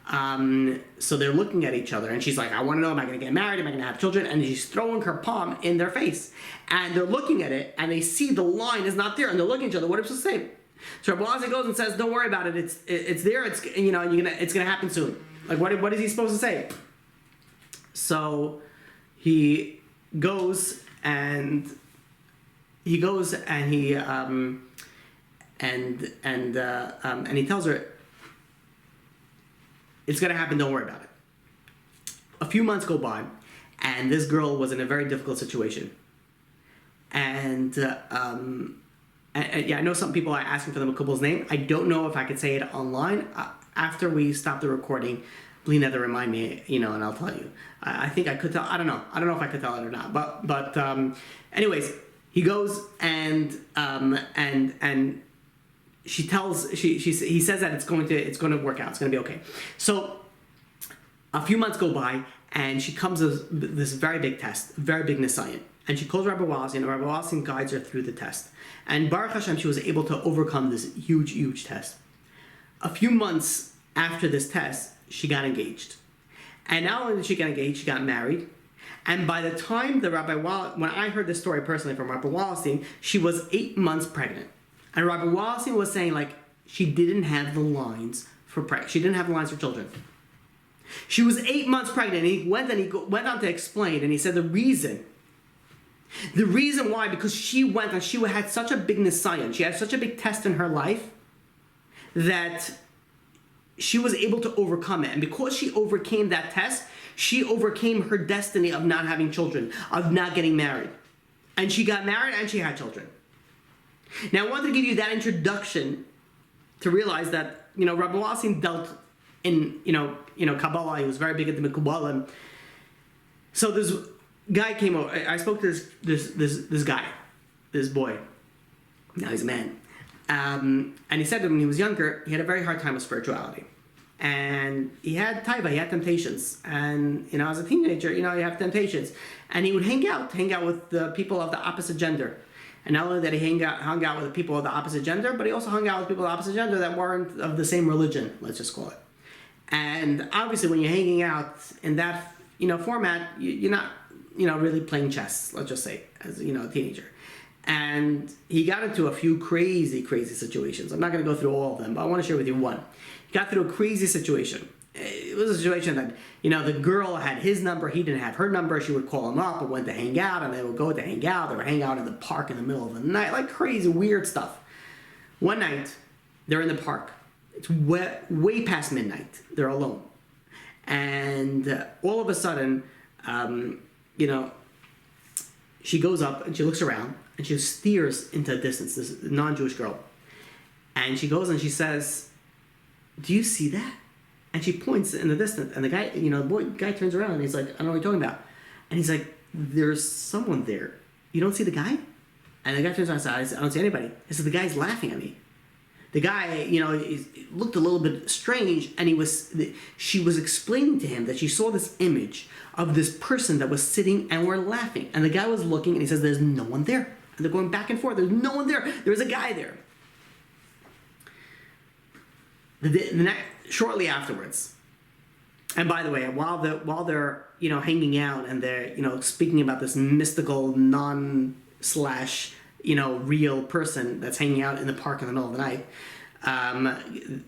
So they're looking at each other, and she's like, I want to know, am I going to get married? Am I going to have children? And she's throwing her palm in their face. And they're looking at it, and they see the line is not there, and they're looking at each other. What are we supposed to say? So Rabbi Wallerstein goes and says, don't worry about it. It's there. It's it's going to happen soon. Like, what is he supposed to say? So he goes and he tells her, it's going to happen, don't worry about it. A few months go by, and this girl was in a very difficult situation. And I know some people are asking for the Makubal's name. I don't know if I could say it online. After we stop the recording, Bli Neder remind me, and I'll tell you. I think I could tell. I don't know. I don't know if I could tell it or not. But anyways, he goes and he says that it's going to work out. It's going to be okay. So a few months go by, and she comes with this very big test, very big Nisayan. And she calls Rabbi Wallerstein, and Rabbi Wallerstein guides her through the test. And Baruch Hashem, she was able to overcome this huge, huge test. A few months after this test, she got engaged. And not only did she get engaged, she got married. And by the time when I heard this story personally from Rabbi Wallerstein, she was 8 months pregnant. And Rabbi Wallerstein was saying, like, she didn't have the lines for she didn't have the lines for children. She was 8 months pregnant, and he went on to explain, and he said the reason why, because she had such a big nisayon, she had such a big test in her life, that she was able to overcome it. And because she overcame that test, she overcame her destiny of not having children, of not getting married. And she got married and she had children. Now I wanted to give you that introduction to realize that, Rabbi Wallerstein dealt in, Kabbalah. He was very big at the Kabbalah. So this guy came over. I spoke to this guy, this boy. Now he's a man. And he said that when he was younger, he had a very hard time with spirituality. And he had taiva, he had temptations. And, as a teenager, you have temptations. And he would hang out with the people of the opposite gender. And not only that he hung out with the people of the opposite gender, but he also hung out with people of the opposite gender that weren't of the same religion, let's just call it. And obviously when you're hanging out in that, format, you're not, really playing chess, let's just say, as, a teenager. And he got into a few crazy, crazy situations. I'm not going to go through all of them, but I want to share with you one. He got through a crazy situation. It was a situation that, the girl had his number, he didn't have her number. She would call him up and went to hang out, and they would go to hang out. They would hang out in the park in the middle of the night, like crazy, weird stuff. One night, they're in the park. It's way past midnight. They're alone. And all of a sudden, she goes up and she looks around and she stares into the distance, this non-Jewish girl. And she goes and she says, do you see that? And she points in the distance, and the guy, the guy turns around and he's like, I don't know what you're talking about. And he's like, there's someone there. You don't see the guy? And the guy turns around and says, I don't see anybody. He said, the guy's laughing at me. The guy, he looked a little bit strange, and she was explaining to him that she saw this image of this person that was sitting and were laughing. And the guy was looking, and he says, there's no one there. And they're going back and forth. There's no one there. There's a guy there. Shortly afterwards, and by the way, while they're hanging out and they're speaking about this mystical real person that's hanging out in the park in the middle of the night,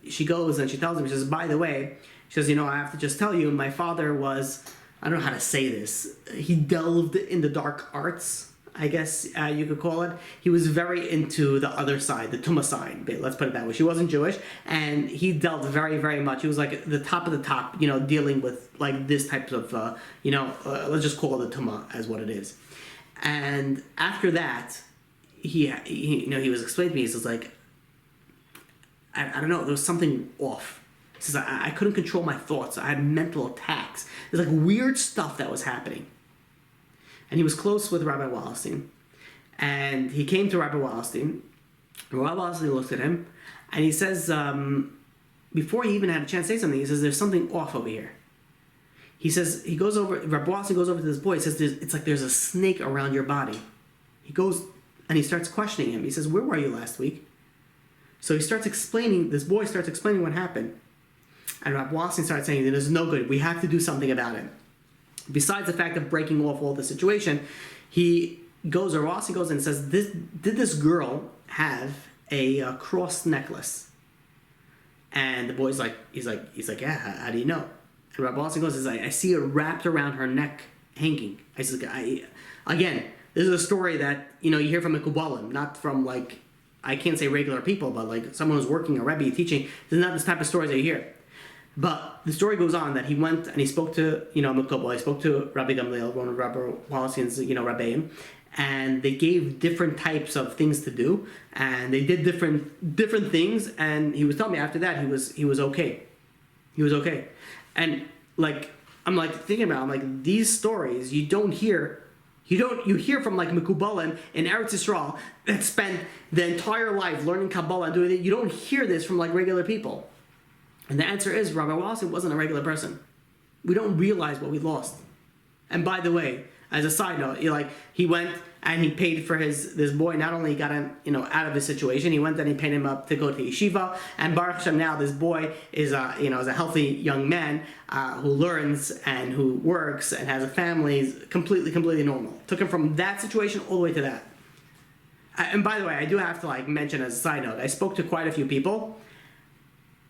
she goes and she tells him, she says, by the way, she says, I have to just tell you, my father was, I don't know how to say this, he delved in the dark arts, I guess you could call it. He was very into the other side, the Tumah side, let's put it that way. She wasn't Jewish, and he delved very, very much. He was like the top of the top, dealing with like this type of, let's just call it the Tumah as what it is. And after that, he was explaining to me, he says, like, I don't know, there was something off. He says, I couldn't control my thoughts. I had mental attacks. There's like weird stuff that was happening. And he was close with Rabbi Wallerstein. And he came to Rabbi Wallerstein. Rabbi Wallerstein looked at him, and he says, before he even had a chance to say something, he says, there's something off over here. He says, Rabbi Wallerstein goes over to this boy. He says, it's like there's a snake around your body. He goes and he starts questioning him. He says, where were you last week? So this boy starts explaining what happened. And Rabbi Wallerstein starts saying, this is no good. We have to do something about it. Besides the fact of breaking off all the situation, Wallerstein goes and says, did this girl have a cross necklace? And the boy's like, he's like, yeah, how do you know? And Rabbi Wallerstein goes, I see it wrapped around her neck, hanging. I says, again, this is a story that, you hear from a Kabbalah, not from, like, I can't say regular people, but, like, someone who's working, a Rebbe, teaching. This is not this type of stories that you hear. But the story goes on that he went and he spoke to, Kabbalah. He spoke to Rabbi Gamliel, one of Rabbi Wallerstein's, Rabbeim, and they gave different types of things to do, and they did different things, and he was telling me after that he was okay. He was okay. And, like, I'm, like, thinking about, I'm like, these stories you hear from, like, Mekubalim in Eretz Yisrael that spent the entire life learning Kabbalah and doing it. You don't hear this from, like, regular people. And the answer is Rabbi Wallerstein wasn't a regular person. We don't realize what we lost. And by the way, as a side note, he went and he paid for this boy. Not only got him, out of his situation, he went and he paid him up to go to yeshiva. And Baruch Hashem, now this boy is is a healthy young man who learns and who works and has a family. He's completely normal. Took him from that situation all the way to that. And by the way, I do have to, like, mention as a side note, I spoke to quite a few people.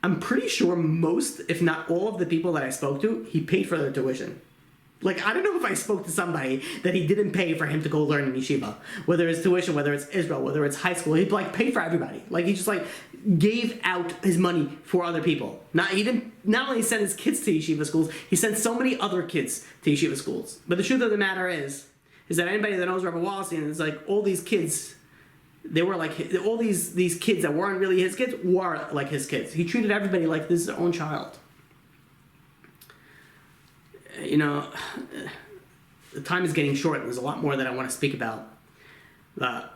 I'm pretty sure most, if not all of the people that I spoke to, he paid for their tuition. Like, I don't know if I spoke to somebody that he didn't pay for him to go learn in yeshiva. Whether it's tuition, whether it's Israel, whether it's high school, he'd, like, pay for everybody. Like, he just, like, gave out his money for other people. He didn't not only send his kids to yeshiva schools, he sent so many other kids to yeshiva schools. But the truth of the matter is that anybody that knows Rabbi Wallerstein is like, all these kids, they were like, all these kids that weren't really his kids were like his kids. He treated everybody like this is their own child. The time is getting short, and there's a lot more that I want to speak about. I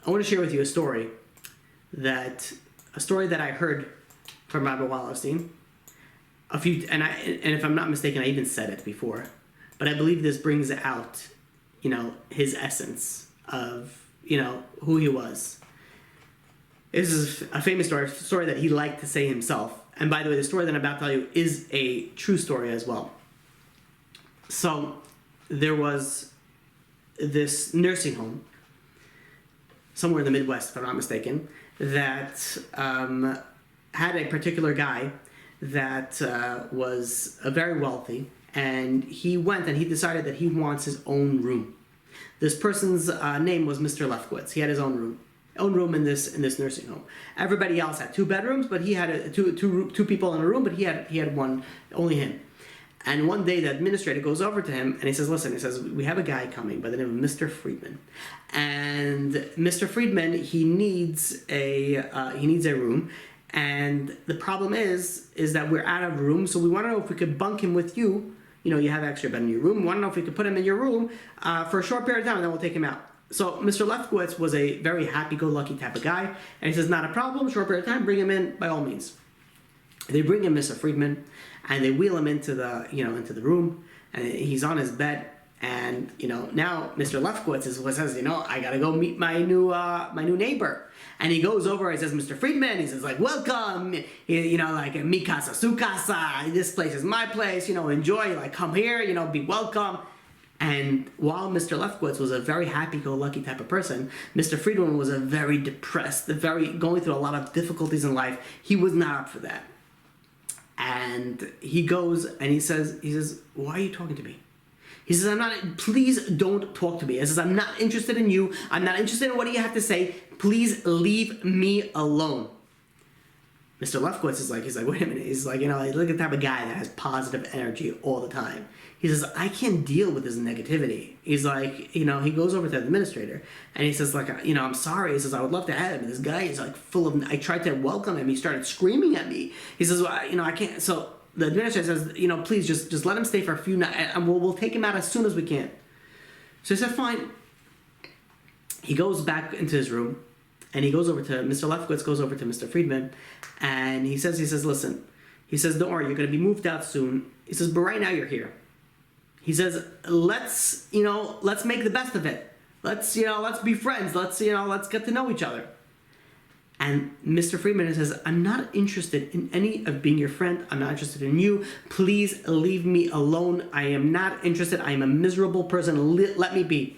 want to share with you a story that I heard from Rabbi Wallerstein. And if I'm not mistaken, I even said it before, but I believe this brings out, his essence of, who he was. This is a famous story that he liked to say himself. And by the way, the story that I'm about to tell you is a true story as well. So there was this nursing home somewhere in the Midwest, if I'm not mistaken, that had a particular guy that was very wealthy, and he went and he decided that he wants his own room. This person's name was Mr. Lefkowitz. He had his own room in this nursing home. Everybody else had 2 bedrooms, but he had two people in a room, but he had one, only him. And one day the administrator goes over to him and he says, listen, we have a guy coming by the name of Mr. Friedman. And Mr. Friedman, he needs a room. And the problem is that we're out of room, so we want to know if we could bunk him with you. You have extra bed in your room. We want to know if we could put him in your room for a short period of time, and then we'll take him out. So Mr. Lefkowitz was a very happy-go-lucky type of guy, and he says, not a problem, short period of time, bring him in by all means. They bring in Mr. Friedman, and they wheel him into the room, and he's on his bed, and now Mr. Lefkowitz says, I gotta go meet my new neighbor. And he goes over and says, Mr. Friedman, he says, like, welcome, like, mi casa, su casa, this place is my place, enjoy, like, come here, be welcome. And while Mr. Lefkowitz was a very happy-go-lucky type of person, Mr. Friedman was a very depressed, going through a lot of difficulties in life. He was not up for that. And he goes and he says, why are you talking to me? He says, please don't talk to me. He says, I'm not interested in you. I'm not interested in what you have to say. Please leave me alone. Mr. Lefkowitz is like, wait a minute. He's like, look at the type of guy that has positive energy all the time. He says, I can't deal with this negativity. He's like, he goes over to the administrator and he says, like, I'm sorry. He says, I would love to have him. This guy is like full of, I tried to welcome him. He started screaming at me. He says, well, I can't. So the administrator says, please just let him stay for a few nights and we'll take him out as soon as we can. So he said, fine. He goes back into his room and he goes over to, Mr. Lefkowitz goes over to Mr. Friedman and he says, listen, He says, don't worry, you're going to be moved out soon. He says, but right now you're here. He says, let's make the best of it. Let's be friends. Let's get to know each other. And Mr. Friedman says, I'm not interested in any of being your friend. I'm not interested in you. Please leave me alone. I am not interested. I am a miserable person. Let me be.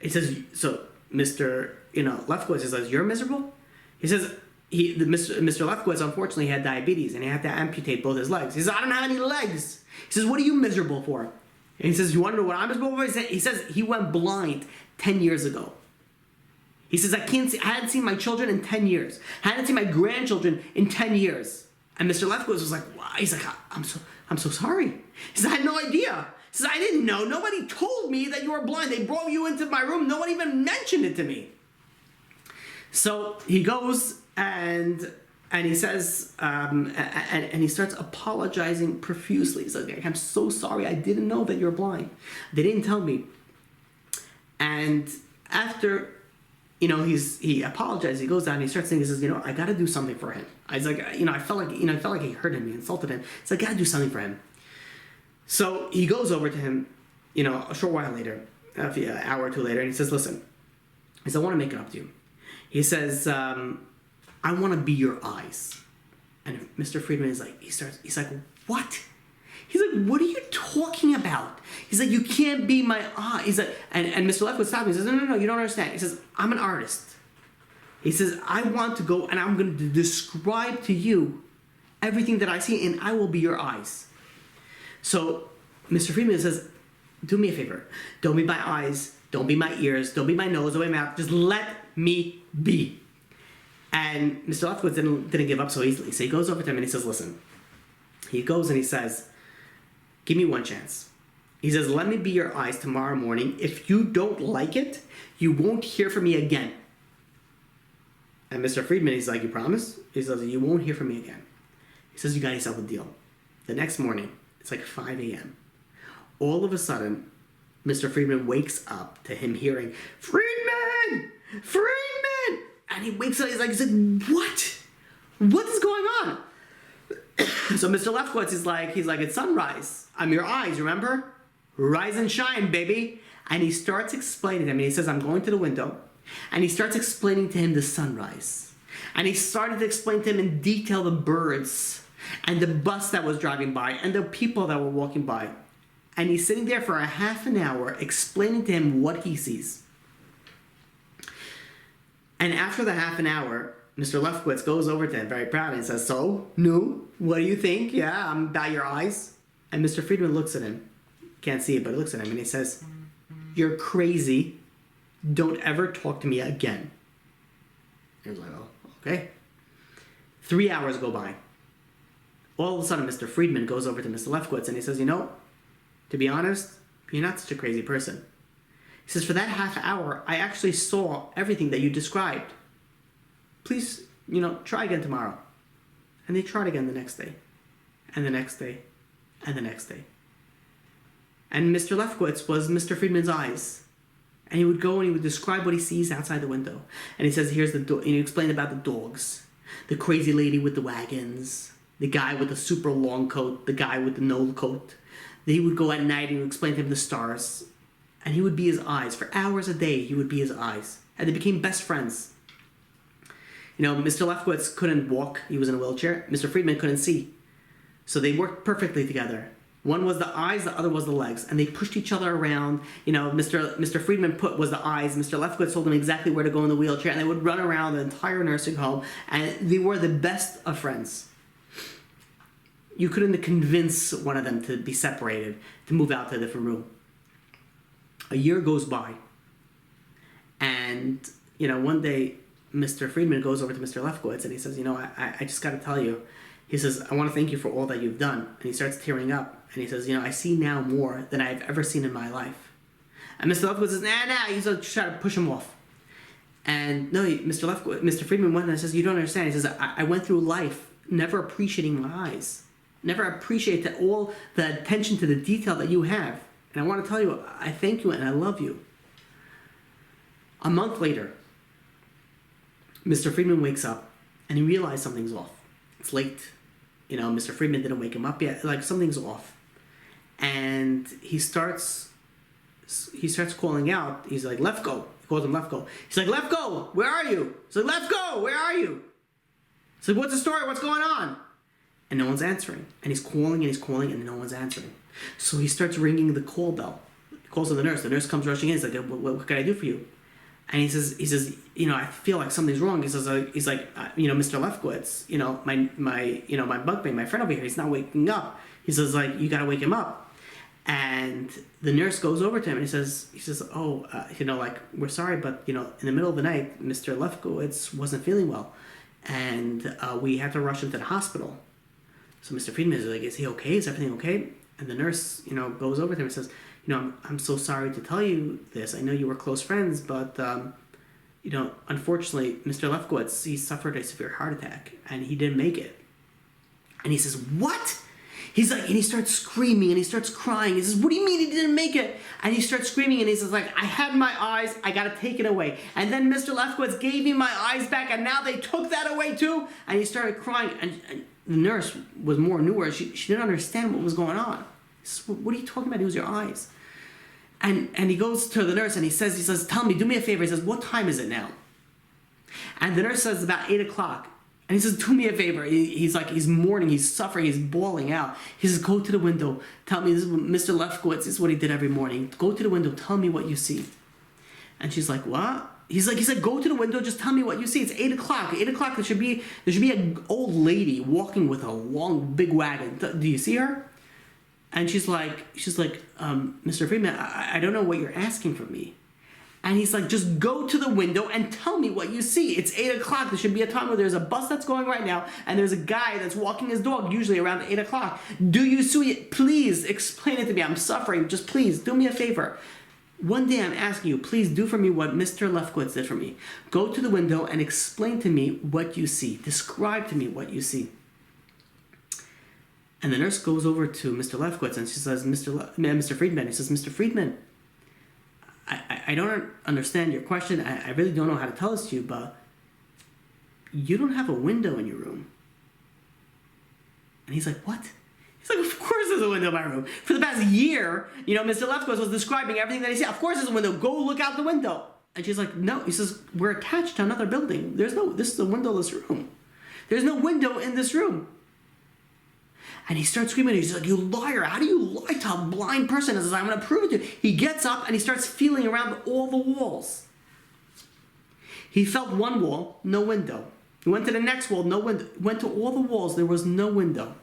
He says, so Mr. Lefkowitz says, you're miserable? He says, Mr. Lefkowitz unfortunately had diabetes and he had to amputate both his legs. He says, I don't have any legs. He says, what are you miserable for? And he says, you want to know what I'm miserable for? He says he went blind 10 years ago. He says, I hadn't seen my children in 10 years. I hadn't seen my grandchildren in 10 years. And Mr. Lefkowitz was like, why? He's like, I'm so sorry. He says, I had no idea. He says, I didn't know. Nobody told me that you were blind. They brought you into my room. No one even mentioned it to me. So he goes and he says, and he starts apologizing profusely. He's like, I'm so sorry. I didn't know that you're blind. They didn't tell me. And after, he apologized. He goes down. And he starts saying, he says, I got to do something for him. I was like, I felt like he hurt him. He insulted him. So I got to do something for him. So he goes over to him, a short while later, an hour or two later, and he says, listen, he says, I want to make it up to you. He says, I want to be your eyes. And Mr. Friedman is like, he's like, what? He's like, what are you talking about? He's like, you can't be my eye. He's like, and Mr. Lefkowitz stopped me. He says, no, you don't understand. He says, I'm an artist. He says, I want to go and I'm going to describe to you everything that I see and I will be your eyes. So Mr. Friedman says, do me a favor. Don't be my eyes. Don't be my ears. Don't be my nose. Don't be my mouth. Just let me be. And Mr. Lefkowitz didn't give up so easily. So he goes over to him and he says, listen. He goes and he says, give me one chance. He says, let me be your eyes tomorrow morning. If you don't like it, you won't hear from me again. And Mr. Friedman, he's like, you promise? He says, you won't hear from me again. He says, you got yourself a deal. The next morning, it's like 5 a.m. All of a sudden, Mr. Friedman wakes up to him hearing, Friedman! Friedman! And he wakes up, he's like, what? What is going on? So Mr. Lefkowitz is like, it's sunrise. I'm your eyes, remember? Rise and shine, baby. And he starts explaining to him, and he says, I'm going to the window. And he starts explaining to him the sunrise. And he started to explain to him in detail the birds and the bus that was driving by and the people that were walking by. And he's sitting there for a half an hour explaining to him what he sees. And after the half an hour, Mr. Lefkowitz goes over to him very proud and says, so, no, what do you think? Yeah, I'm about your eyes. And Mr. Friedman looks at him. Can't see it, but he looks at him and he says, you're crazy. Don't ever talk to me again. He was like, oh, okay. 3 hours go by. All of a sudden, Mr. Friedman goes over to Mr. Lefkowitz and he says, to be honest, you're not such a crazy person. He says, for that half hour, I actually saw everything that you described. Please, try again tomorrow. And they tried again the next day. And the next day. And the next day. And Mr. Lefkowitz was Mr. Friedman's eyes. And he would go and he would describe what he sees outside the window. And he says, here's the dog. And he explained about the dogs. The crazy lady with the wagons. The guy with the super long coat. The guy with the no coat. He would go at night and he would explain to him the stars. And he would be his eyes. For hours a day, he would be his eyes. And they became best friends. Mr. Lefkowitz couldn't walk. He was in a wheelchair. Mr. Friedman couldn't see. So they worked perfectly together. One was the eyes, the other was the legs. And they pushed each other around. Mr. Friedman was the eyes. Mr. Lefkowitz told them exactly where to go in the wheelchair. And they would run around the entire nursing home. And they were the best of friends. You couldn't convince one of them to be separated, to move out to a different room. A year goes by. And, one day, Mr. Friedman goes over to Mr. Lefkowitz and he says, I just got to tell you. He says, I want to thank you for all that you've done. And he starts tearing up. And he says, I see now more than I've ever seen in my life. And Mr. Lefkowitz says, nah. He's like, trying to push him off. And no, Mr. Friedman went and says, you don't understand. He says, I went through life never appreciating my eyes. Never appreciate all the attention to the detail that you have. And I want to tell you, I thank you and I love you. A month later, Mr. Friedman wakes up and he realizes something's off. It's late. Mr. Friedman didn't wake him up yet. Like, something's off. And he starts calling out. He's like, Lefko. He calls him Lefko. He's like, Lefko, where are you? He's like, Lefko, where are you? He's like, what's the story? What's going on? And no one's answering. And he's calling and no one's answering. So he starts ringing the call bell. He calls to the nurse. The nurse comes rushing in. He's like, what can I do for you? And he says, I feel like something's wrong. He says, Mr. Lefkowitz, my bunkmate, my friend over here, he's not waking up. He says, you got to wake him up. And the nurse goes over to him and he says, we're sorry, but, in the middle of the night, Mr. Lefkowitz wasn't feeling well. And we had to rush him to the hospital. So Mr. Friedman is like, is he okay? Is everything okay? And the nurse, goes over to him and says, I'm so sorry to tell you this. I know you were close friends, but, unfortunately, Mr. Lefkowitz, he suffered a severe heart attack and he didn't make it. And he says, what? He's like, and he starts screaming and he starts crying. He says, what do you mean he didn't make it? And he starts screaming and he says, I had my eyes, I got to take it away. And then Mr. Lefkowitz gave me my eyes back and now they took that away too. And he started crying. And the nurse was more newer. She didn't understand what was going on. He says, what are you talking about? It was your eyes. And he goes to the nurse and he says, tell me, do me a favor. He says, what time is it now? And the nurse says, about 8 o'clock. And he says, do me a favor. He's mourning, he's suffering, he's bawling out. He says, go to the window. Tell me, this is Mr. Lefkowitz, this is what he did every morning. Go to the window, tell me what you see. And she's like, what? He's like, go to the window, just tell me what you see. It's 8 o'clock. 8 o'clock, there should be an old lady walking with a long, big wagon. Do you see her? And she's like, Mr. Friedman, I don't know what you're asking from me. And he's like, just go to the window and tell me what you see. It's 8 o'clock. There should be a time where there's a bus that's going right now and there's a guy that's walking his dog, usually around 8 o'clock. Do you see it? Please explain it to me. I'm suffering. Just please do me a favor. One day I'm asking you, please do for me what Mr. Lefkowitz did for me. Go to the window and explain to me what you see. Describe to me what you see. And the nurse goes over to Mr. Lefkowitz and she says, Mr. Friedman. He says, Mr. Friedman, I don't understand your question. I really don't know how to tell this to you, but you don't have a window in your room. And he's like, what? He's like, of course there's a window in my room. For the past year, Mr. Lefkowitz was describing everything that he said. Of course there's a window. Go look out the window. And she's like, no. He says, we're attached to another building. This is a windowless room. There's no window in this room. And he starts screaming. He's like, you liar. How do you lie to a blind person? He says, I'm going to prove it to you. He gets up and he starts feeling around all the walls. He felt one wall, no window. He went to the next wall, no window. Went to all the walls, there was no window.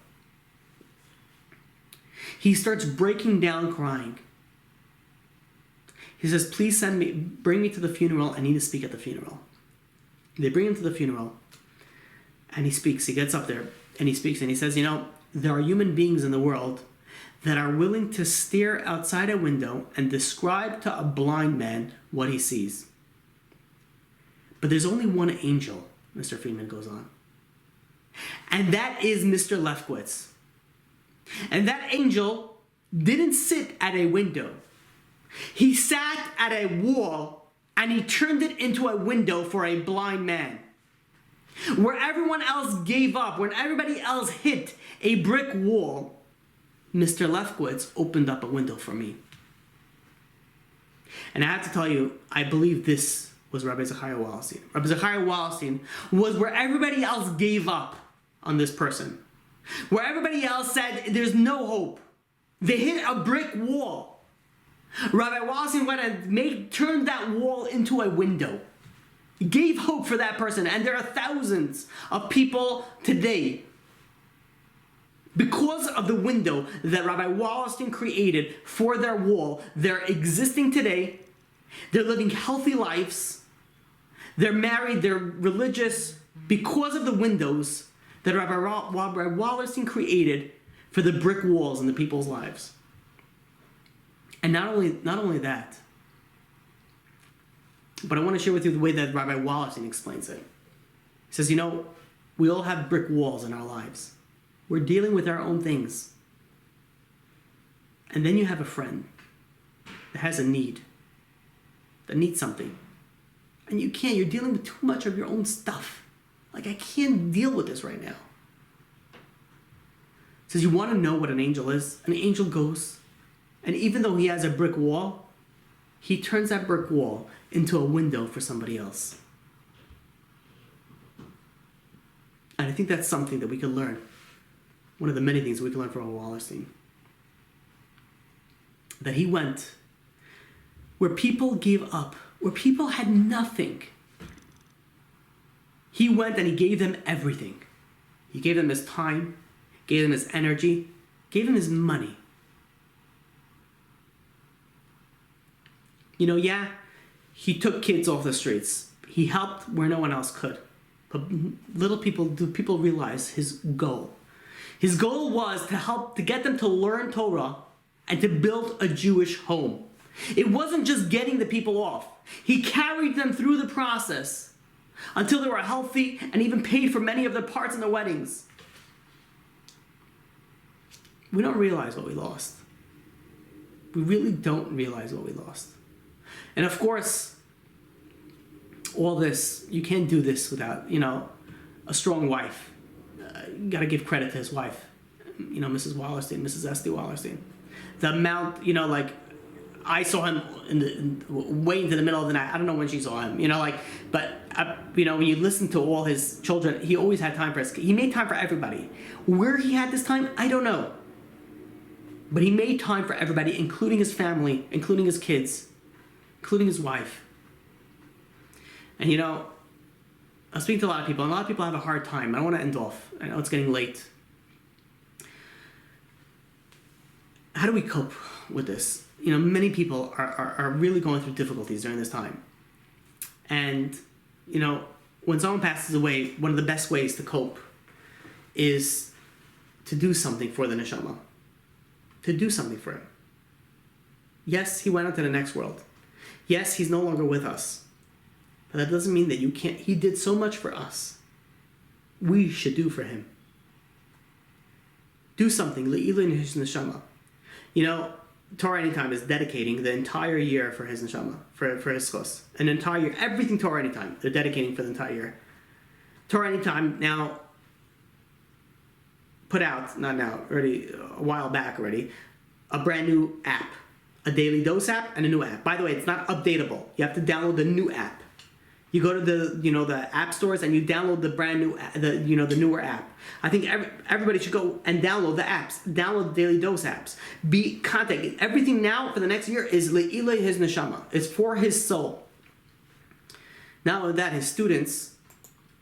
He starts breaking down crying. He says, please bring me to the funeral. I need to speak at the funeral. They bring him to the funeral and he speaks. He gets up there and he speaks and he says, there are human beings in the world that are willing to stare outside a window and describe to a blind man what he sees. But there's only one angel, Mr. Friedman goes on. And that is Mr. Lefkowitz. And that angel didn't sit at a window. He sat at a wall and he turned it into a window for a blind man. Where everyone else gave up, when everybody else hit a brick wall, Mr. Lefkowitz opened up a window for me. And I have to tell you, I believe this was Rabbi Zechariah Wallerstein. Rabbi Zechariah Wallerstein was where everybody else gave up on this person. Where everybody else said, there's no hope. They hit a brick wall. Rabbi Wallerstein went and turned that wall into a window. Gave hope for that person. And there are thousands of people today, because of the window that Rabbi Wallerstein created for their wall, they're existing today. They're living healthy lives. They're married. They're religious because of the windows that Rabbi Wallerstein created for the brick walls in the people's lives. And not only that, but I want to share with you the way that Rabbi Wallerstein explains it. He says, we all have brick walls in our lives. We're dealing with our own things. And then you have a friend that has a need, that needs something. And you're dealing with too much of your own stuff. Like, I can't deal with this right now. says, you want to know what an angel is? An angel goes, and even though he has a brick wall, he turns that brick wall into a window for somebody else. And I think that's something that we can learn. One of the many things we can learn from Wallerstein. That he went where people gave up, where people had nothing. He went and he gave them everything. He gave them his time, gave them his energy, gave them his money. You know, yeah, he took kids off the streets. He helped where no one else could. But do people realize his goal? His goal was to get them to learn Torah and to build a Jewish home. It wasn't just getting the people off. He carried them through the process until they were healthy and even paid for many of their parts in their weddings. We don't realize what we lost. We really don't realize what we lost. And of course, all this, you can't do this without, a strong wife. You got to give credit to his wife, Mrs. Wallerstein, Mrs. Esty Wallerstein. The amount, I saw him way into the middle of the night. I don't know when she saw him, when you listen to all his children, he always had time for us. He made time for everybody. Where he had this time, I don't know. But he made time for everybody, including his family, including his kids, including his wife. And I'm speaking to a lot of people, and a lot of people have a hard time. I don't want to end off. I know it's getting late. How do we cope with this? Many people are really going through difficulties during this time. And, when someone passes away, one of the best ways to cope is to do something for the neshama. To do something for him. Yes, he went on to the next world. Yes, he's no longer with us. But that doesn't mean that you can't. He did so much for us. We should do for him. Do something. Le'ilin his neshama. Torah Anytime is dedicating the entire year for his neshama, for his schos. An entire year. Everything Torah Anytime. They're dedicating for the entire year. Torah Anytime now put out, not now, already a while back already, a brand new app. A daily dose app and a new app. By the way, it's not updatable. You have to download the new app. You go to the app stores and you download the brand new, the newer app. I think everybody should go and download the apps. Download the daily dose apps. Contact. Everything now for the next year is le'ilay his neshama. It's for his soul. Not only that, his students,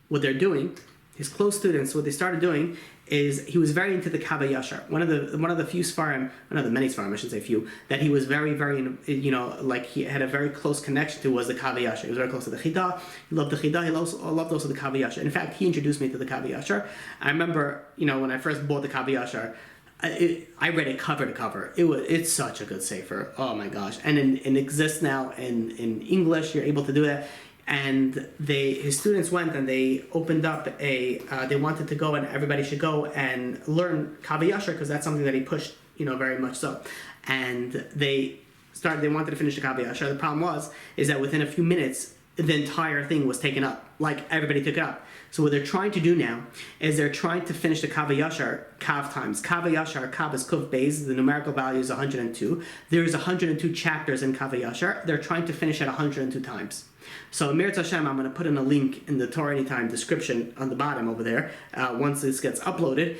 what they're doing, his close students, what they started doing is he was very into the Kabbalah Yashar. One of the few Sfarim, one of the many Sfarim, I should say few, that he was very, very, he had a very close connection to was the Kabbalah Yashar. He was very close to the Chidah. He loved the Chidah. He loved also the Kabbalah Yashar. In fact, he introduced me to the Kabbalah Yashar. I remember, when I first bought the Kabbalah Yashar, I read it cover to cover. It's such a good sefer. Oh my gosh! And it exists now in English. You're able to do that. And his students went and they opened up they wanted to go and everybody should go and learn Kabbalah Yashar because that's something that he pushed, very much so. And they wanted to finish the Kabbalah Yashar. The problem is that within a few minutes, the entire thing was taken up. Like everybody took it up. So what they're trying to do now is they're trying to finish the Kabbalah Yashar Kav times. Kabbalah Yashar, Kav is Kuv Beis, the numerical value is 102. There's 102 chapters in Kabbalah Yashar. They're trying to finish it 102 times. So Meretz Hashem, I'm going to put in a link in the Torah Anytime description on the bottom over there. Once this gets uploaded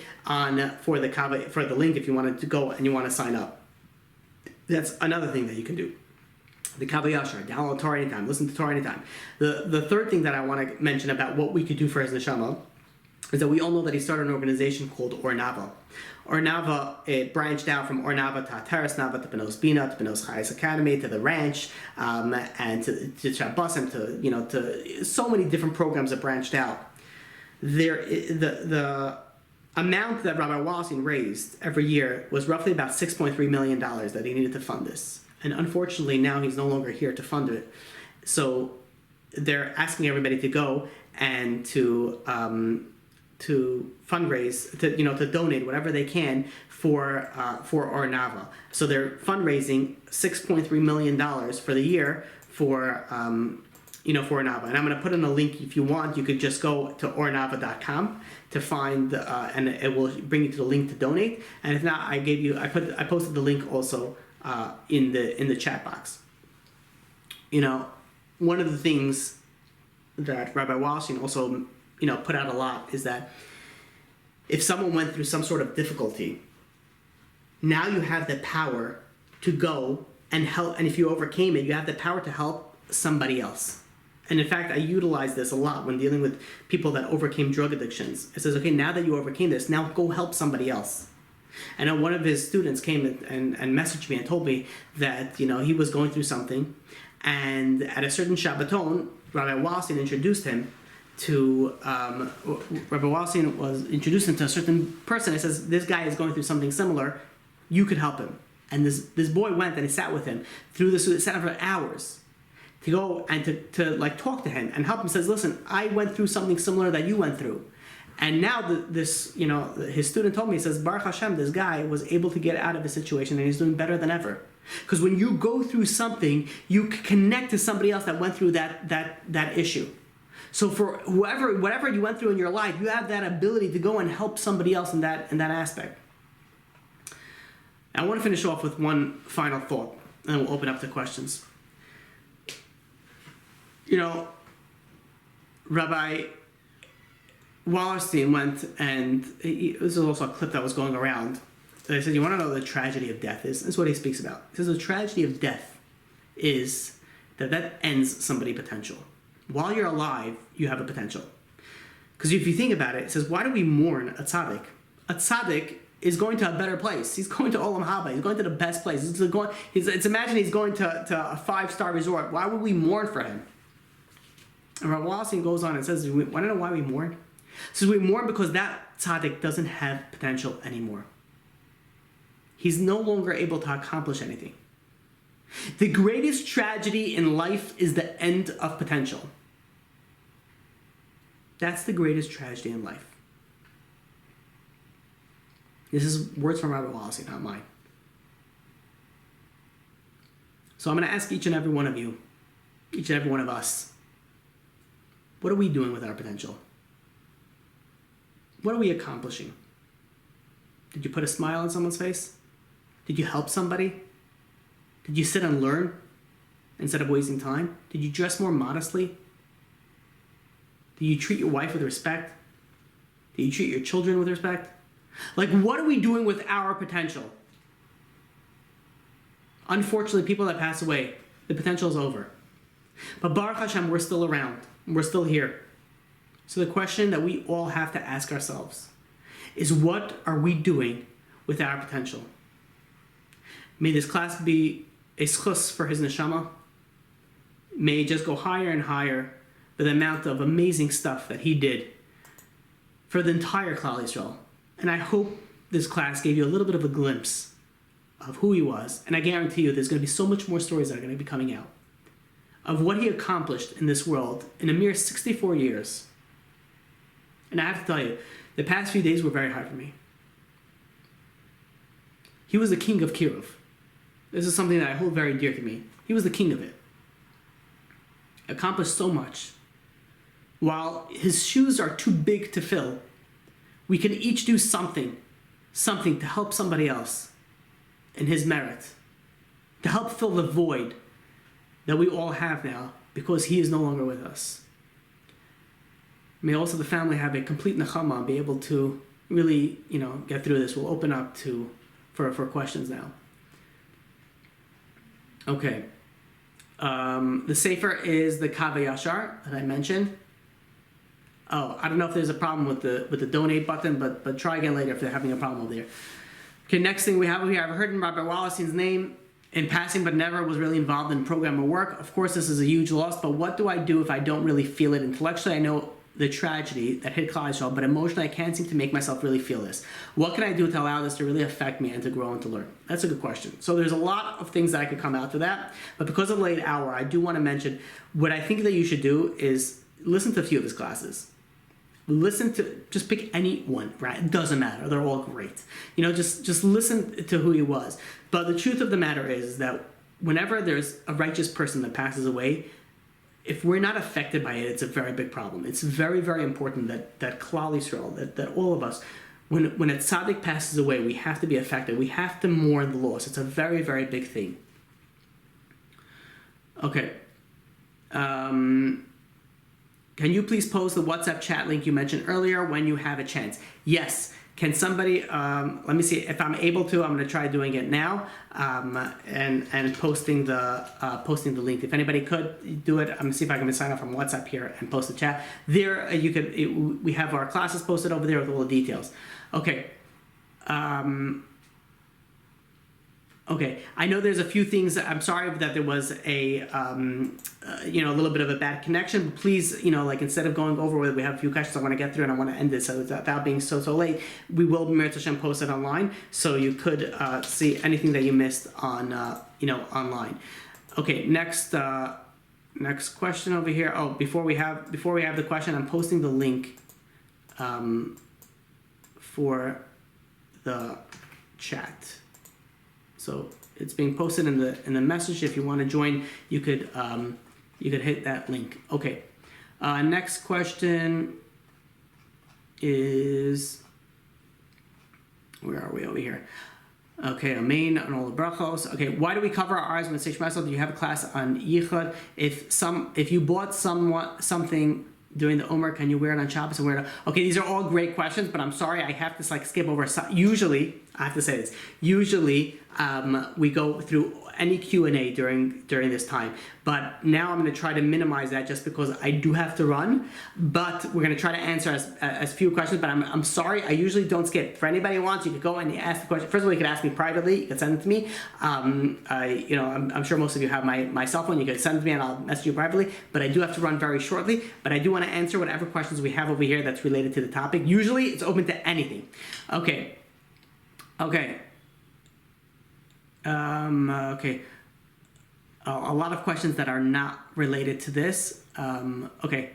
for the link if you wanted to go and you want to sign up. That's another thing that you can do. The Kabbalah Yashar, download Torah Anytime, listen to Torah Anytime. The third thing that I want to mention about what we could do for his neshama is that we all know that he started an organization called Ornava. Ornava, it branched out from Ornava to Teres Nava to Benos Bina to Benos Chayes Academy to the ranch and to Shabbosim to so many different programs that branched out. The amount that Rabbi Wallerstein raised every year was roughly about $6.3 million that he needed to fund this. And unfortunately, now he's no longer here to fund it. So they're asking everybody to go and to fundraise, to donate whatever they can for Ornava. So they're fundraising $6.3 million for the year for for Ornava. And I'm going to put in a link if you want. You could just go to ornava.com to find, and it will bring you to the link to donate. And if not, I posted the link also in the chat box. One of the things that Rabbi Wallerstein also, put out a lot is that if someone went through some sort of difficulty, now you have the power to go and help. And if you overcame it, you have the power to help somebody else. And in fact, I utilize this a lot when dealing with people that overcame drug addictions. It says, okay, now that you overcame this, now go help somebody else. And one of his students came and messaged me and told me that, he was going through something. And at a certain Shabbaton, Rabbi Wallerstein introduced him to, introduced him to a certain person. It says, this guy is going through something similar. You could help him. And this boy went and he sat with him through this, sat for hours to go and to talk to him and help him. Says, listen, I went through something similar that you went through. And now his student told me, he says, Baruch Hashem, this guy was able to get out of the situation and he's doing better than ever. Because when you go through something, you connect to somebody else that went through that issue. So for whatever you went through in your life, you have that ability to go and help somebody else in that aspect. I want to finish off with one final thought, and then we'll open up to questions. Rabbi Wallerstein went, and this is also a clip that was going around. He said, you want to know the tragedy of death is? This is what he speaks about. He says the tragedy of death is that ends somebody's potential. While you're alive, you have a potential. Because if you think about it, it says, why do we mourn a tzaddik? A tzaddik is going to a better place. He's going to Olam Haba. He's going to the best place. Imagine he's going to a 5-star resort. Why would we mourn for him? And Rabbi Wallerstein goes on and says, want to know why we mourn? He says we mourn because that tzaddik doesn't have potential anymore. He's no longer able to accomplish anything. The greatest tragedy in life is the end of potential. That's the greatest tragedy in life. This is words from Rabbi Wallerstein, not mine. So I'm going to ask each and every one of you, each and every one of us, what are we doing with our potential? What are we accomplishing? Did you put a smile on someone's face? Did you help somebody? Did you sit and learn instead of wasting time? Did you dress more modestly? Did you treat your wife with respect? Did you treat your children with respect? What are we doing with our potential? Unfortunately, people that pass away, the potential is over. But Baruch Hashem, we're still around. We're still here. So the question that we all have to ask ourselves is, what are we doing with our potential? May this class be a schus for his neshama. May it just go higher and higher with the amount of amazing stuff that he did for the entire Klal Yisrael. And I hope this class gave you a little bit of a glimpse of who he was. And I guarantee you there's going to be so much more stories that are going to be coming out of what he accomplished in this world in a mere 64 years. And I have to tell you, the past few days were very hard for me. He was the king of Kiruv. This is something that I hold very dear to me. He was the king of it. Accomplished so much. While his shoes are too big to fill, we can each do something to help somebody else in his merit, to help fill the void that we all have now because he is no longer with us. May also the family have a complete nechama and be able to really, get through this. We'll open up for questions now. Okay. The sefer is the Kav Yashar that I mentioned. Oh, I don't know if there's a problem with the donate button, but try again later if they're having a problem over there. Okay, next thing we have over here, I've heard Rabbi Wallerstein's name in passing, but never was really involved in program or work. Of course, this is a huge loss, but what do I do if I don't really feel it? Intellectually, I know the tragedy that hit Klal Yisrael, but emotionally, I can't seem to make myself really feel this. What can I do to allow this to really affect me and to grow and to learn? That's a good question. So there's a lot of things that I could come out to that, but because of the late hour, I do want to mention what I think that you should do is listen to a few of his classes. Just pick any one, right? It doesn't matter. They're all great. Just listen to who he was. But the truth of the matter is that whenever there's a righteous person that passes away, if we're not affected by it, it's a very big problem. It's very, very important that Klal Yisrael, that all of us, when a tzaddik passes away, we have to be affected. We have to mourn the loss. It's a very, very big thing. Okay. Can you please post the WhatsApp chat link you mentioned earlier when you have a chance? Yes. Can somebody, let me see if I'm able to, I'm going to try doing it now, and posting the link. If anybody could do it, I'm going to see if I can sign up from WhatsApp here and post the chat. There, we have our classes posted over there with all the details. Okay. Okay, I know there's a few things. I'm sorry that there was a little bit of a bad connection. But please, like instead of going over where we have a few questions I want to get through and I want to end this so without being so late, we will be Meretz Hashem posted online, so you could see anything that you missed on online. Okay, next question over here. Oh, before we have the question, I'm posting the link for the chat. So it's being posted in the message. If you want to join, you could hit that link. Okay. Next question is, where are we over here? Okay, Amen on all the brachos. Okay, why do we cover our eyes when we say Shema? Do you have a class on Yichud? If you bought something during the Omer, can you wear it on Shabbos and wear it? Okay, these are all great questions, but I'm sorry I have to skip over. Usually, I have to say this. Usually, we go through any Q&A during this time, but now I'm going to try to minimize that just because I do have to run. But we're going to try to answer as few questions. But I'm sorry, I usually don't skip. For anybody who wants, you could go and ask the question. First of all, you could ask me privately. You could send it to me. I'm sure most of you have my cell phone. You could send it to me and I'll message you privately. But I do have to run very shortly. But I do want to answer whatever questions we have over here that's related to the topic. Usually, it's open to anything. Okay. Okay. A lot of questions that are not related to this. Okay,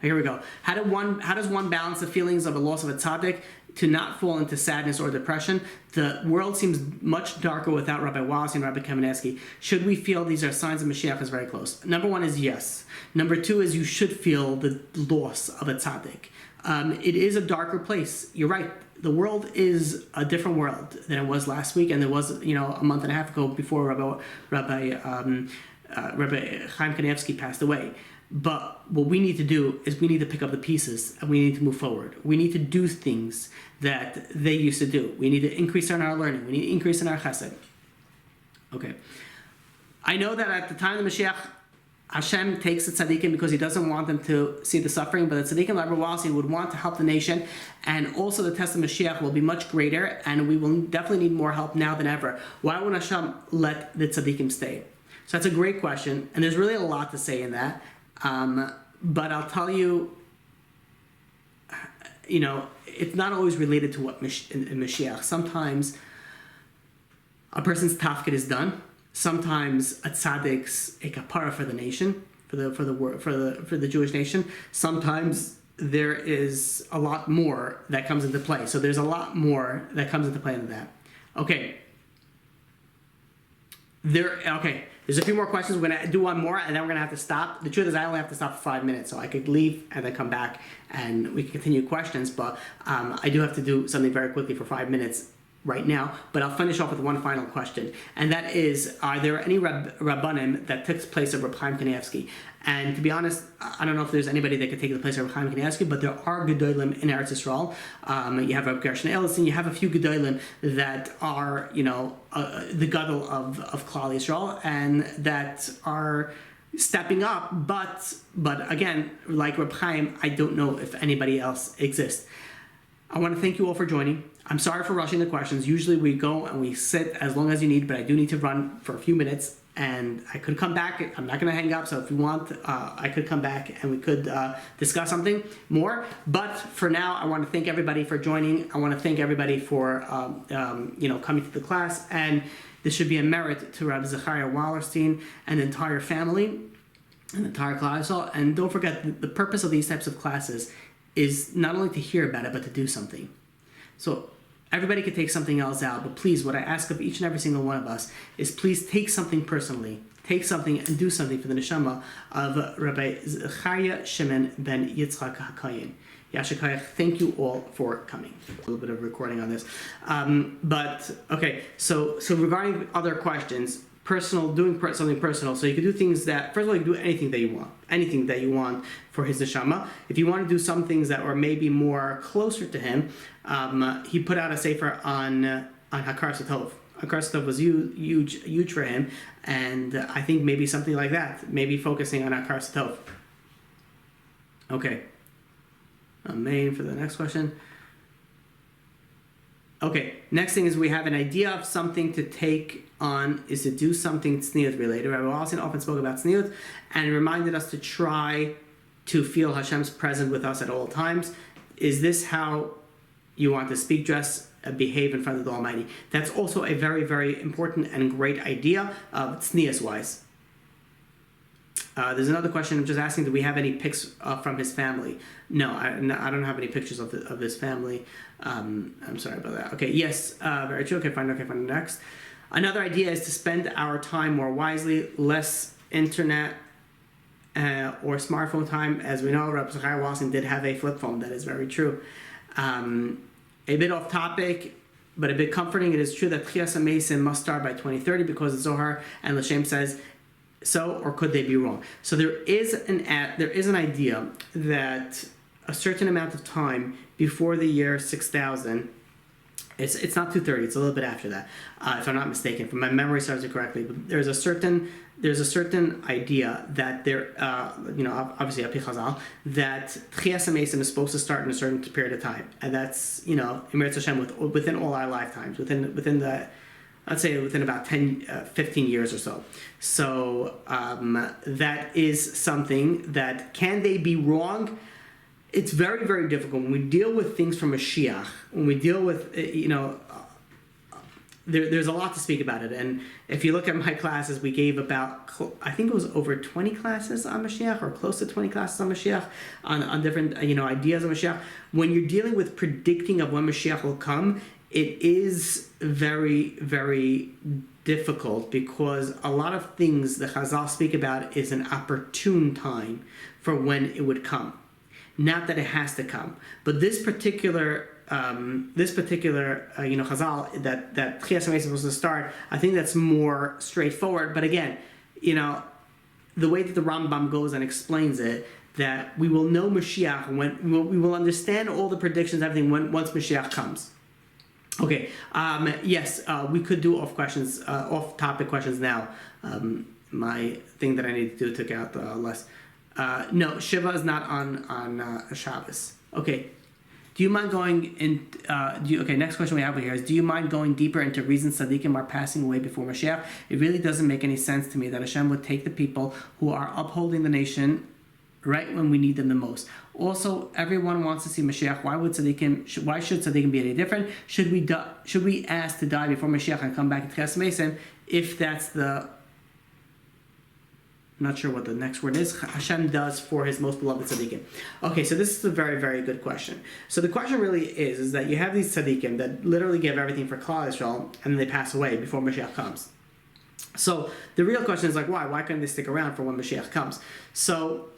here we go. How does one balance the feelings of the loss of a tzaddik to not fall into sadness or depression? The world seems much darker without Rabbi Wallerstein and Rabbi Kamenetsky. Should we feel these are signs of Mashiach is very close? Number one is yes. Number two is you should feel the loss of a tzaddik. It is a darker place. You're right. The world is a different world than it was last week, and there was, a month and a half ago before Rabbi Chaim Kanievsky passed away. But what we need to do is we need to pick up the pieces and we need to move forward. We need to do things that they used to do. We need to increase in our learning. We need to increase in our chesed. Okay. I know that at the time of the Mashiach, Hashem takes the tzaddikim because he doesn't want them to see the suffering, but the tzaddikim, Rabbi Wallerstein, would want to help the nation, and also the test of Mashiach will be much greater, and we will definitely need more help now than ever. Why won't Hashem let the tzaddikim stay? So that's a great question, and there's really a lot to say in that, but I'll tell you, it's not always related to what in Mashiach. Sometimes a person's tafkid is done. Sometimes a tzaddik's a kapara for the nation, for the Jewish nation. Sometimes there is a lot more that comes into play. So there's a lot more that comes into play than that. Okay. There's a few more questions. We're gonna do one more, and then we're gonna have to stop. The truth is, I only have to stop for 5 minutes, so I could leave and then come back, and we can continue questions. But I do have to do something very quickly for 5 minutes right now, but I'll finish off with one final question, and that is, are there any Rabbanim that took the place of Rabbi Chaim Kanievsky? And to be honest, I don't know if there's anybody that could take the place of Rabbi Chaim Kanievsky, but there are Gedolim in Eretz Yisrael. You have Rabbi Gershon Edelstein, you have a few Gedolim that are, the Gadol of Klal Yisrael, and that are stepping up, but again, like Rabbi Chaim, I don't know if anybody else exists. I want to thank you all for joining. I'm sorry for rushing the questions. Usually we go and we sit as long as you need, but I do need to run for a few minutes, and I could come back. I'm not going to hang up, so if you want, I could come back and we could discuss something more. But for now, I want to thank everybody for joining. I want to thank everybody for coming to the class, and this should be a merit to Rabbi Zechariah Wallerstein and the entire family and the entire class. And don't forget, the purpose of these types of classes is not only to hear about it, but to do something. So everybody could take something else out, but please, what I ask of each and every single one of us is please take something personally take something and do something for the neshama of Rabbi Zechariah Shimon ben Yitzchak HaKayin. Yashikayach, thank you all for coming. A little bit of recording on this. But, okay, so regarding other questions, doing something personal. So you can do things that, first of all, you can do anything that you want for his neshama. If you want to do some things that are maybe more closer to him, he put out a sefer on Hakar Satov. Hakar Satov was huge for him, and I think maybe something like that, maybe focusing on Hakar Satov. Okay. Amen for the next question. Okay, next thing is we have an idea of something to take on, is to do something tzniut related. Rabbi Wallerstein often spoke about tzniut and reminded us to try to feel Hashem's presence with us at all times. Is this how you want to speak, dress, behave in front of the Almighty? That's also a very, very important and great idea of tznius-wise. There's another question. I'm just asking, do we have any pics from his family? No, I don't have any pictures of this family. I'm sorry about that. Okay, yes, very true. Okay, fine. Next. Another idea is to spend our time more wisely, less internet or smartphone time. As we know, Rabbi Zechariah Wallerstein did have a flip phone. That is very true. A bit off topic, but a bit comforting. It is true that Tchias HaMeisim must start by 2030 because the Zohar and L'Shem says so, or could they be wrong? So there is an idea that a certain amount of time before the year 6000, it's not 230, it's a little bit after that, if I'm not mistaken, if my memory serves it correctly. But there's a certain idea that there, obviously Api Chazal, that Tchias HaMeisim is supposed to start in a certain period of time, and that's Eretz Hashem within all our lifetimes, within the, I'd say within about 15 years or so. So that is something that, can they be wrong? It's very, very difficult. When we deal with things from Mashiach, when we deal with, there's a lot to speak about it. And if you look at my classes, we gave about, I think it was over 20 classes on Mashiach, or close to 20 classes on Mashiach, on different, ideas of Mashiach. When you're dealing with predicting of when Mashiach will come, it is very, very difficult, because a lot of things the Chazal speak about is an opportune time for when it would come. Not that it has to come, but this particular Chazal that Tchias HaMeisim is supposed to start, I think that's more straightforward. But again, the way that the Rambam goes and explains it, that we will know Mashiach when we will understand all the predictions, everything once Mashiach comes. Okay. Yes, we could do off-topic questions now. My thing that I need to do took out less. No, Shiva is not on Shabbos. Okay. Do you mind going in? Okay, next question we have here is: do you mind going deeper into reasons tzaddikim are passing away before Mashiach? It really doesn't make any sense to me that Hashem would take the people who are upholding the nation right when we need them the most. Also, everyone wants to see Mashiach. Why should tzaddikim be any different? Should we ask to die before Mashiach and come back to Tchias HaMeisim? If that's the, I'm not sure what the next word is, Hashem does for his most beloved tzaddikim. Okay, so this is a very, very good question. So the question really is that you have these tzaddikim that literally give everything for Klal Yisrael, and then they pass away before Mashiach comes. So the real question is why? Why couldn't they stick around for when Mashiach comes? So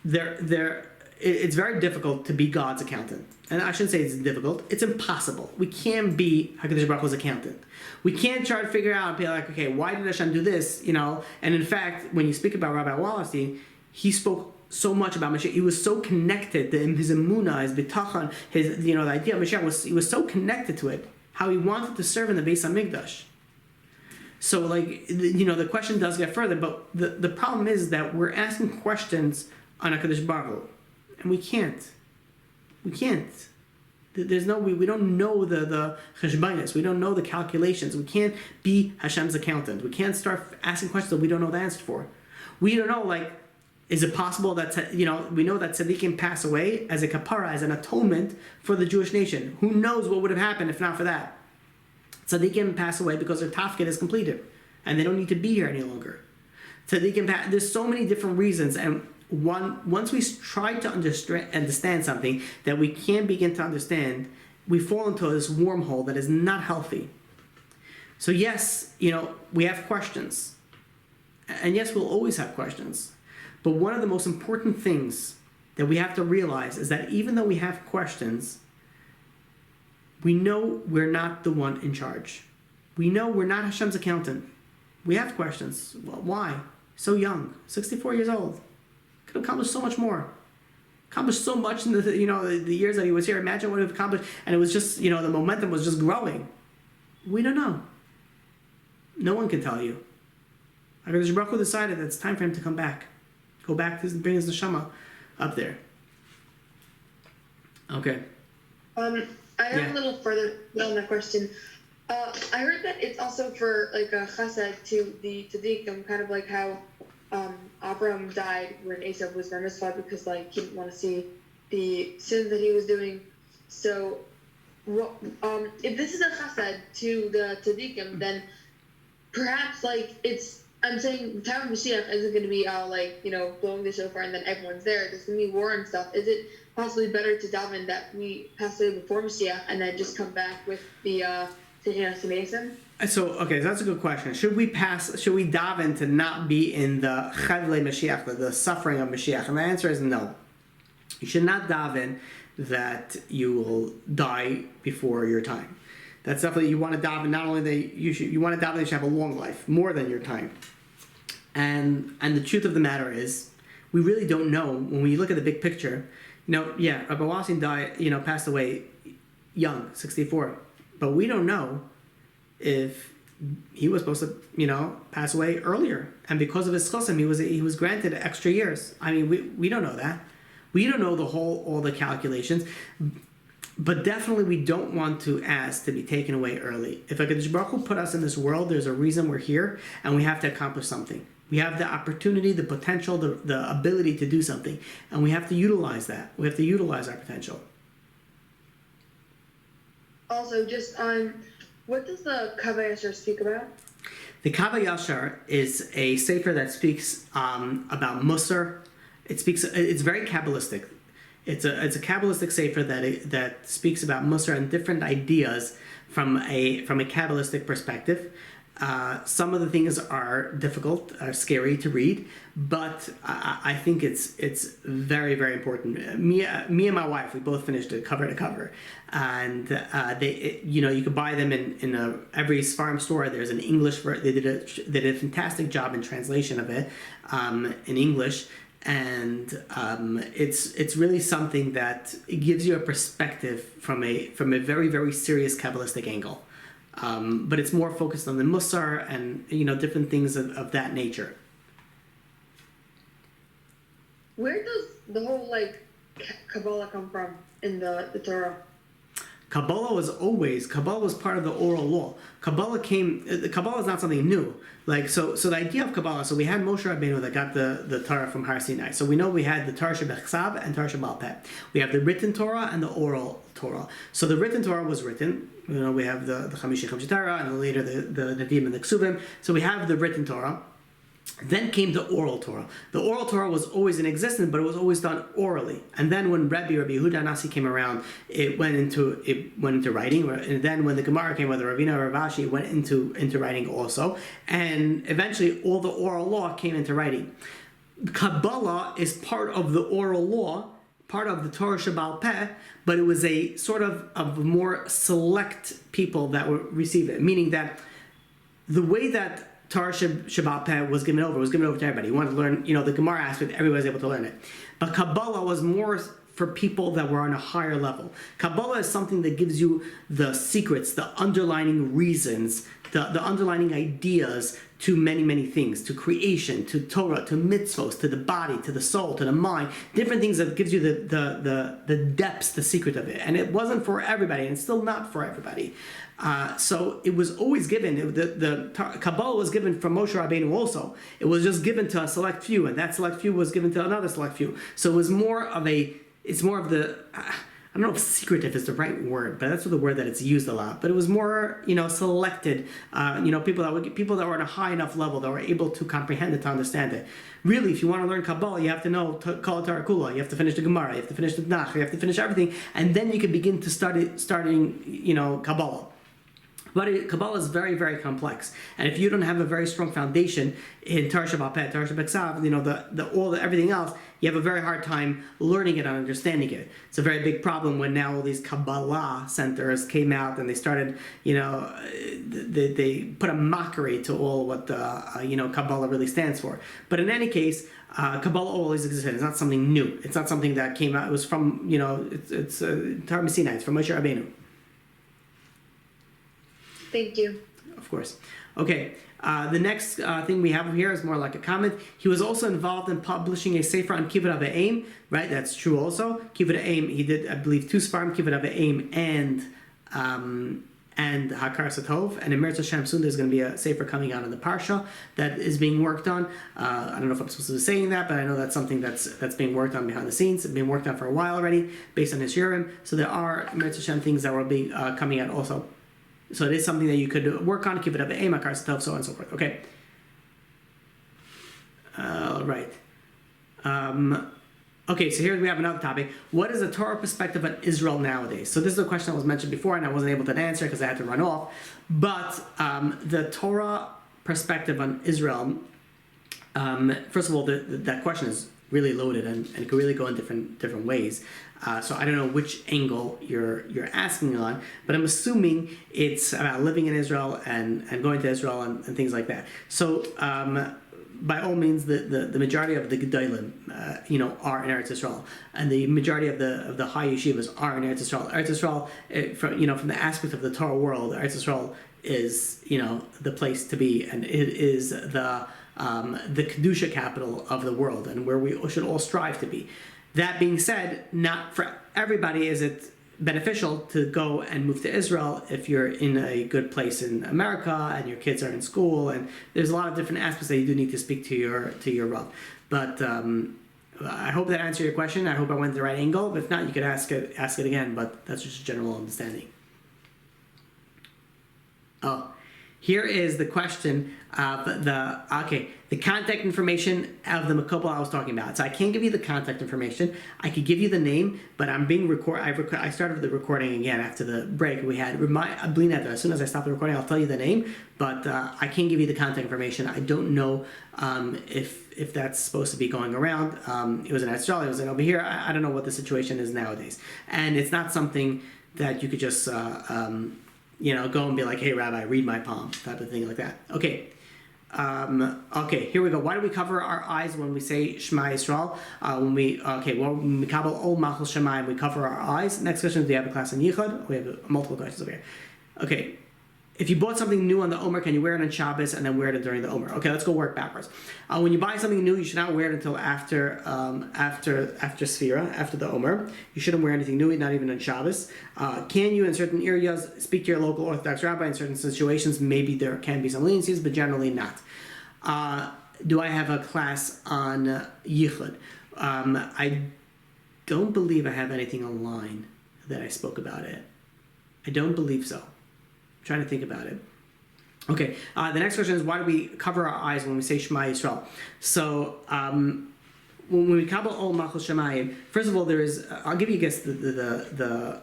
it's very difficult to be God's accountant. And I shouldn't say it's difficult, it's impossible. We can't be HaKadosh Baruch Hu's accountant. We can't try to figure out and be like, okay, why did Hashem do this? And in fact, when you speak about Rabbi Wallerstein, he spoke so much about Mashiach. He was so connected to his emunah, his bitachon, the idea of Mashiach, he was so connected to it, how he wanted to serve in the Beis HaMikdash. So the question does get further, but the problem is that we're asking questions on HaKadosh Baruch Hu, and we can't. There's no, we don't know the cheshbonos, we don't know the calculations. We can't be Hashem's accountant. We can't start asking questions that we don't know the answer for. We don't know, is it possible that, we know that tzaddikim pass away as a kapara, as an atonement for the Jewish nation. Who knows what would have happened if not for that? Tzaddikim pass away because their tafkid is completed, and they don't need to be here any longer. Tzaddikim there's so many different reasons, and once we try to understand something that we can't begin to understand, we fall into this wormhole that is not healthy. So yes, we have questions, And yes, we'll always have questions. But one of the most important things that we have to realize is that even though we have questions, we know we're not the one in charge. We know we're not Hashem's accountant. We have questions. Well, why? So young, 64 years old. Could have accomplished so much more. Accomplished so much in the years that he was here. Imagine what he accomplished. And it was just, the momentum was just growing. We don't know. No one can tell you. HaKadosh Baruch Hu decided that it's time for him to come back. Go back to bring his neshama up there. Okay. I have a little further on that question. I heard that it's also for like a chesed to the tzaddikim, kind of like how Abraham died when Esau was bar mitzvah because like he didn't want to see the sins that he was doing. So, if this is a chesed to the tzaddikim, then perhaps like I'm saying the time of Mashiach isn't going to be blowing the shofar and then everyone's there. There's going to be war and stuff. Is it possibly better to daven that we pass away before Mashiach and then just come back with the So that's a good question. Should we daven to not be in the Chevle Mashiach, the suffering of Mashiach? And the answer is no. You should not daven that you will die before your time. That's definitely, you want to daven, not only that you want to daven that you should have a long life, more than your time. And the truth of the matter is, we really don't know when we look at the big picture. Rabbi Wallerstein died, passed away young, 64. But we don't know if he was supposed to, pass away earlier. And because of his chosim, he was granted extra years. I mean, we don't know that. We don't know all the calculations. But definitely we don't want to ask to be taken away early. If HaKadosh Baruch Hu put us in this world, there's a reason we're here, and we have to accomplish something. We have the opportunity, the potential, the ability to do something. And we have to utilize that. We have to utilize our potential. Also, just what does the Kabbalah speak about? The Kabbalah is a sefer that speaks about Musar. It's very Kabbalistic. It's a Kabbalistic sefer that speaks about Musar and different ideas from a Kabbalistic perspective. Some of the things are difficult, are scary to read, but I think it's very, very important. Me and my wife, we both finished it cover to cover, and you could buy them in every Sfarim store. There's an English version. They did a fantastic job in translation of it in English. And it's really something that gives you a perspective from a very, very serious Kabbalistic angle, but it's more focused on the Musar and different things of that nature. Where does the whole Kabbalah come from in the Torah? Kabbalah was part of the oral law. Kabbalah is not something new. So the idea of Kabbalah, so we had Moshe Rabbeinu that got the Torah from Har Sinai. So we know we had the Torah Shebechsav and Torah Shebal Peh. We have the written Torah and the oral Torah. So the written Torah was written. We have the Chamishi Torah and later the Nevi'im and the Ksuvim. So we have the written Torah. Then came the oral Torah. The oral Torah was always in existence, but it was always done orally. And then when Rabbi Yehuda Nasi came around, it went into writing. And then when the Gemara came, with Ravina or Ravashi, it went into writing also. And eventually, all the oral law came into writing. Kabbalah is part of the oral law, part of the Torah Shebal Peh, but it was a sort of more select people that would receive it. Meaning that the way that Torah Shebal Peh was given over to everybody. You wanted to learn, the Gemara aspect, everybody was able to learn it. But Kabbalah was more for people that were on a higher level. Kabbalah is something that gives you the secrets, the underlining reasons, the underlining ideas to many, many things, to creation, to Torah, to mitzvos, to the body, to the soul, to the mind, different things that gives you the depths, the secret of it. And it wasn't for everybody, and it's still not for everybody. So it was always given, the Kabbalah was given from Moshe Rabbeinu also. It was just given to a select few, and that select few was given to another select few. So it was more of the, I don't know if secretive is the right word, but that's the word that it's used a lot. But it was more, selected, people that were on a high enough level that were able to comprehend it, to understand it. Really, if you want to learn Kabbalah, you have to know Kol Torah Kula. You have to finish the Gemara. You have to finish the Tanakh. You have to finish everything, and then you can begin to studying Kabbalah. But Kabbalah is very, very complex, and if you don't have a very strong foundation in Torah Shabbat Peh, Torah Shabbat Ksav, everything else, you have a very hard time learning it and understanding it. It's a very big problem when now all these Kabbalah centers came out and they started, they put a mockery to all what Kabbalah really stands for. But in any case, Kabbalah always existed. It's not something new. It's not something that came out. It was from it's Torah Sinai. It's from Moshe Rabbeinu. Thank you. Of course. Okay. The next thing we have here is more like a comment. He was also involved in publishing a sefer on Kibbud Avim, right? That's true also. Kibbud Avim, he did, I believe, 2 Sfarim, Kibbud Avim and Hakar Satov. And in Meretz Hashem soon there's going to be a sefer coming out in the Parsha that is being worked on. I don't know if I'm supposed to be saying that, but I know that's something that's being worked on behind the scenes. It's been worked on for a while already, based on his Urim. So there are Meretz Hashem things that will be coming out also. So it is something that you could work on, keep it up at aim, Hakar Satov, so on and so forth. Okay. All right. Okay, so here we have another topic. What is the Torah perspective on Israel nowadays? So this is a question that was mentioned before, and I wasn't able to answer because I had to run off. But the Torah perspective on Israel, first of all, that question is really loaded and it could really go in different ways. So I don't know which angle you're asking on, but I'm assuming it's about living in Israel and going to Israel and things like that. So by all means, the majority of the Gedolim, are in Eretz Yisrael, and the majority of the high yeshivas are in Eretz Yisrael. Eretz Yisrael, from the aspect of the Torah world, Eretz Yisrael is the place to be, and it is the Kedusha capital of the world, and where we should all strive to be. That being said, not for everybody is it beneficial to go and move to Israel if you're in a good place in America and your kids are in school, and there's a lot of different aspects that you do need to speak to your Rav. But I hope that answered your question. I hope I went the right angle. But if not, you could ask it again. But that's just a general understanding. Oh, here is the question of the contact information of the Makobel I was talking about. So I can't give you the contact information. I could give you the name, but I'm being I started the recording again after the break we had. As soon as I stop the recording, I'll tell you the name, but I can't give you the contact information. I don't know if that's supposed to be going around. It was in Australia, it was in over here. I don't know what the situation is nowadays. And it's not something that you could just go and be like, hey, Rabbi, read my palm, type of thing like that. Okay. Okay, here we go. Why do we cover our eyes when we say Shema Yisrael? When we kabbalah ol machal Shemayim, we cover our eyes. Next question is, do you have a class in Yichud? We have multiple questions over here. Okay. If you bought something new on the Omer, can you wear it on Shabbos and then wear it during the Omer? Okay, let's go work backwards. When you buy something new, you should not wear it until after Sfira, after the Omer. You shouldn't wear anything new, not even on Shabbos. Can you, in certain areas, speak to your local Orthodox rabbi? In certain situations, maybe there can be some leniencies, but generally not. Do I have a class on Yichud? I don't believe I have anything online that I spoke about it. I don't believe so. I'm trying to think about it. Okay, the next question is, why do we cover our eyes when we say Shema Yisrael? So, when we kabbalah ol machal Shemayim, first of all, there is, I'll give you, I guess, the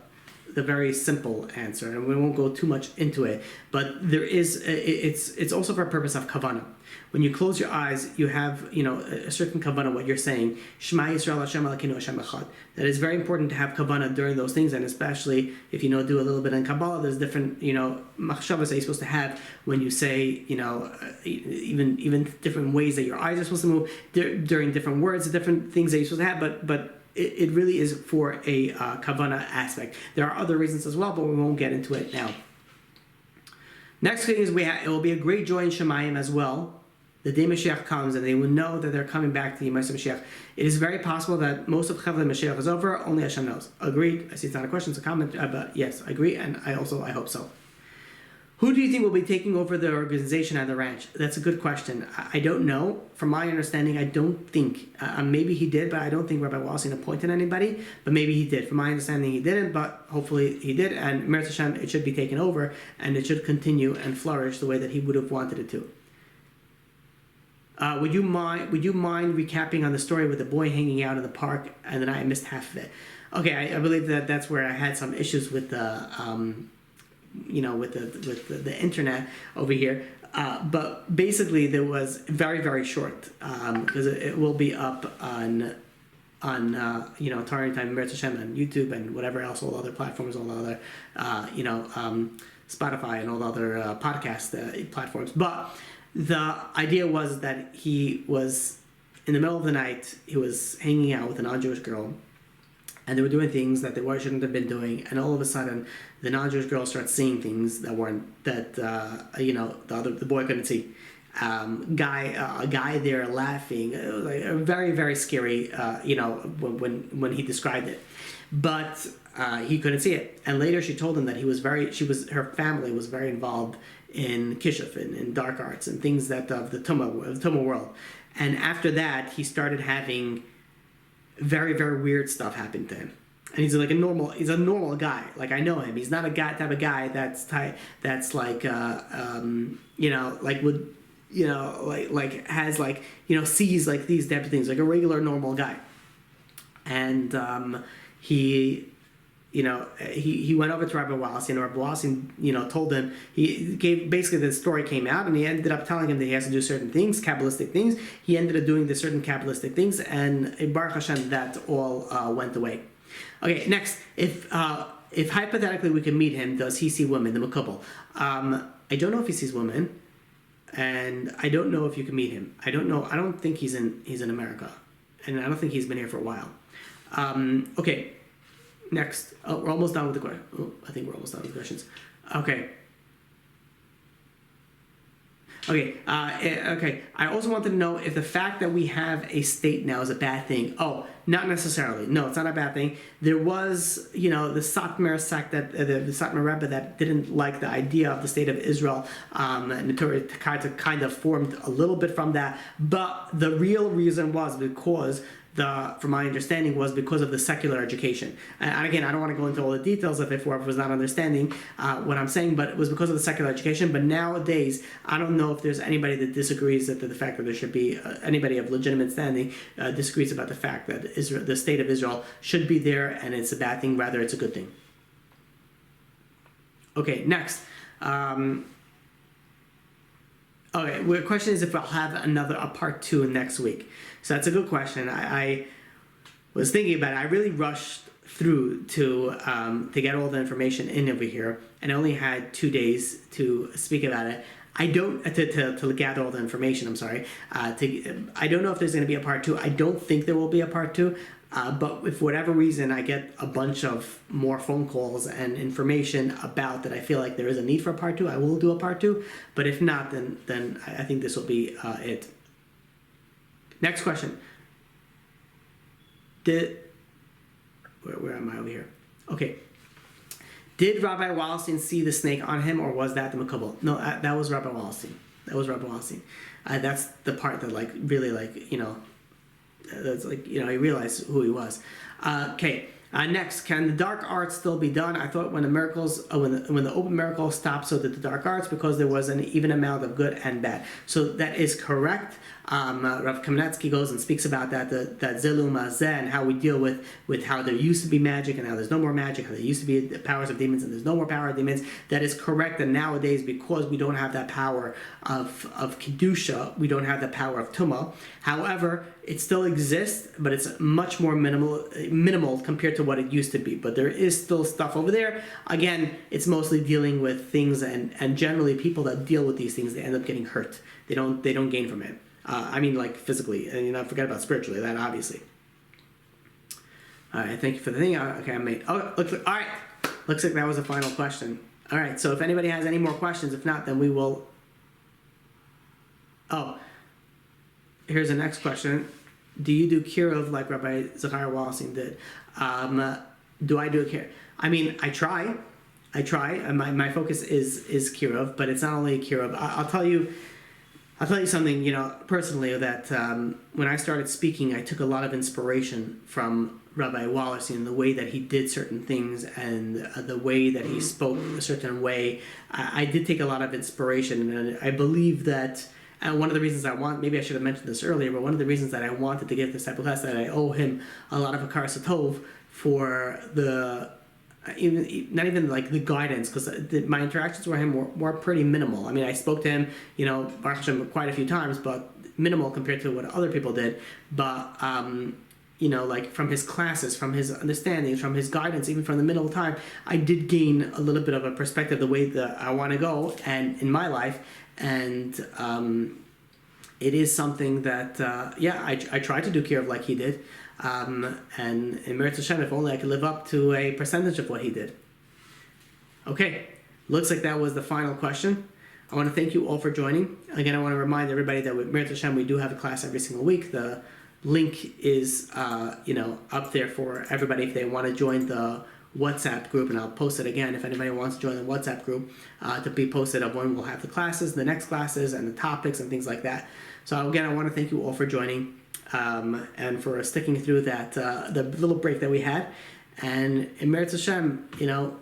very simple answer, and we won't go too much into it, but there is, it's also for a purpose of kavanah. When you close your eyes, you have, a certain kavanah, what you're saying, Shema Yisrael Hashem Elokeinu Hashem Echad. That is very important to have kavanah during those things, and especially if do a little bit in Kabbalah, there's different, machshavas that you're supposed to have when you say, even different ways that your eyes are supposed to move, during different words, different things that you're supposed to have, but it really is for a kavanah aspect. There are other reasons as well, but we won't get into it now. Next thing is, it will be a great joy in Shemayim as well. The day Mashiach comes, and they will know that they're coming back to the Yemais Mashiach. It is very possible that most of Chavle Mashiach is over. Only Hashem knows. Agreed. I see it's not a question, it's a comment, but yes, I agree, and I hope so. Who do you think will be taking over the organization at the ranch? That's a good question. I don't know. From my understanding, I don't think. Maybe he did, but I don't think Rabbi Wallerstein appointed anybody. But maybe he did. From my understanding, he didn't, but hopefully he did. And Meretz Hashem, it should be taken over, and it should continue and flourish the way that he would have wanted it to. Would you mind recapping on the story with the boy hanging out in the park, and then I missed half of it? Okay, I believe that's where I had some issues with the with the internet over here. But basically, there was very, very short, because it will be up on Torah Anytime, Meretz Hashem, and YouTube and whatever else, all other platforms, all the other, Spotify and all the other podcast platforms. But the idea was that he was in the middle of the night. He was hanging out with a non-Jewish girl, and they were doing things that they shouldn't have been doing. And all of a sudden, the non-Jewish girl starts seeing things that the boy couldn't see. A guy there laughing. It was like a very, very scary. When he described it, but he couldn't see it. And later, she told him that her family was very involved in kishuf and in dark arts and things that of the Tumah world. And after that, he started having very, very weird stuff happen to him. And he's a normal guy. Like, I know him. He's not a type of guy that's like, sees like these type of things, like a regular normal guy. And he went over to Rabbi Wallerstein, and Rabbi Wallerstein, told him, basically the story came out, and he ended up telling him that he has to do certain things, Kabbalistic things. He ended up doing the certain Kabbalistic things, and Baruch Hashem, that all went away. Okay, next, if hypothetically we can meet him, does he see women, the Makubal? I don't know if he sees women, and I don't know if you can meet him. I don't know. I don't think he's in America, and I don't think he's been here for a while. Okay. Next, we're almost done with the question. I think we're almost done with the questions. Okay. Okay. I also wanted to know if the fact that we have a state now is a bad thing. Oh, not necessarily. No, it's not a bad thing. There was, the Satmar sect, the Satmar Rebbe, that didn't like the idea of the state of Israel. And the Torah kind of formed a little bit from that. But the real reason was because from my understanding, was because of the secular education. And again, I don't want to go into all the details if whoever was not understanding what I'm saying, but it was because of the secular education. But nowadays, I don't know if there's anybody that disagrees that the fact that there should be anybody of legitimate standing disagrees about the fact that Israel, the state of Israel, should be there, and it's a bad thing. Rather, it's a good thing. Okay, next. Okay, the question is if I'll have a part 2 next week. So that's a good question. I was thinking about it. I really rushed through to get all the information in over here, and I only had 2 days to speak about it. I don't to gather all the information. I'm sorry. I don't know if there's going to be a part 2. I don't think there will be a part 2. But if for whatever reason I get a bunch of more phone calls and information about that I feel like there is a need for a part 2, I will do a part 2. But if not, then I think this will be it. Next question. Where am I over here? Okay. Did Rabbi Wallerstein see the snake on him, or was that the Makubal? No, that was Rabbi Wallerstein. That's the part that that's he realized who he was. Okay. Next, can the dark arts still be done? I thought when the open miracle stopped, so did the dark arts, because there was an even amount of good and bad. So that is correct. Rav Kamenetsky goes and speaks about that Zelum Azeh, and how we deal with how there used to be magic and how there's no more magic, how there used to be the powers of demons and there's no more power of demons. That is correct. And nowadays, because we don't have that power of Kedusha, we don't have the power of Tumah. However, it still exists, but it's much more minimal compared to what it used to be. But there is still stuff over there. Again, it's mostly dealing with things, and generally people that deal with these things, they end up getting hurt. They don't gain from it. Physically, and forget about spiritually, that obviously. All right, thank you for the thing. Okay, I made. Oh, all right. Looks like that was the final question. All right, so if anybody has any more questions, if not, then we will. Oh, here's the next question. Do you do Kirov like Rabbi Zechariah Wallerstein did? Do I do a Kirov? I try. My focus is Kirov, but it's not only Kirov. I'll tell you something, personally, that when I started speaking, I took a lot of inspiration from Rabbi Wallerstein, the way that he did certain things and the way that he spoke a certain way. I did take a lot of inspiration, and I believe that one of the reasons maybe I should have mentioned this earlier, but one of the reasons that I wanted to give this type of class, that I owe him a lot of Hakaras Tov for even not even like the guidance, because my interactions with him were pretty minimal. I mean, I spoke to him, Baruch Hashem, quite a few times, but minimal compared to what other people did. But like from his classes, from his understandings, from his guidance, even from the middle of time, I did gain a little bit of a perspective the way that I want to go and in my life. And it is something that I try to do care of like he did. And in Meretz Hashem, if only I could live up to a percentage of what he did. Okay, looks like that was the final question. I want to thank you all for joining. Again, I want to remind everybody that with Meretz Hashem, we do have a class every single week. The link is up there for everybody if they want to join the WhatsApp group, and I'll post it again if anybody wants to join the WhatsApp group to be posted of when we'll have the classes, the next classes, and the topics and things like that. So again, I want to thank you all for joining and for sticking through that the little break that we had. And in Meretz Hashem,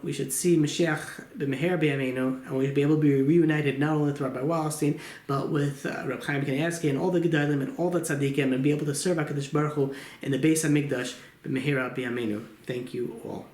we should see Mashiach b'meher b'yameinu, and we'll be able to be reunited not only with Rabbi Wallerstein, but with Rabbi Chaim Kanievsky and all the Gedalim and all the Tzaddikim, and be able to serve HaKadosh Baruch Hu in the Beis HaMikdash b'meher b'yameinu. Thank you all.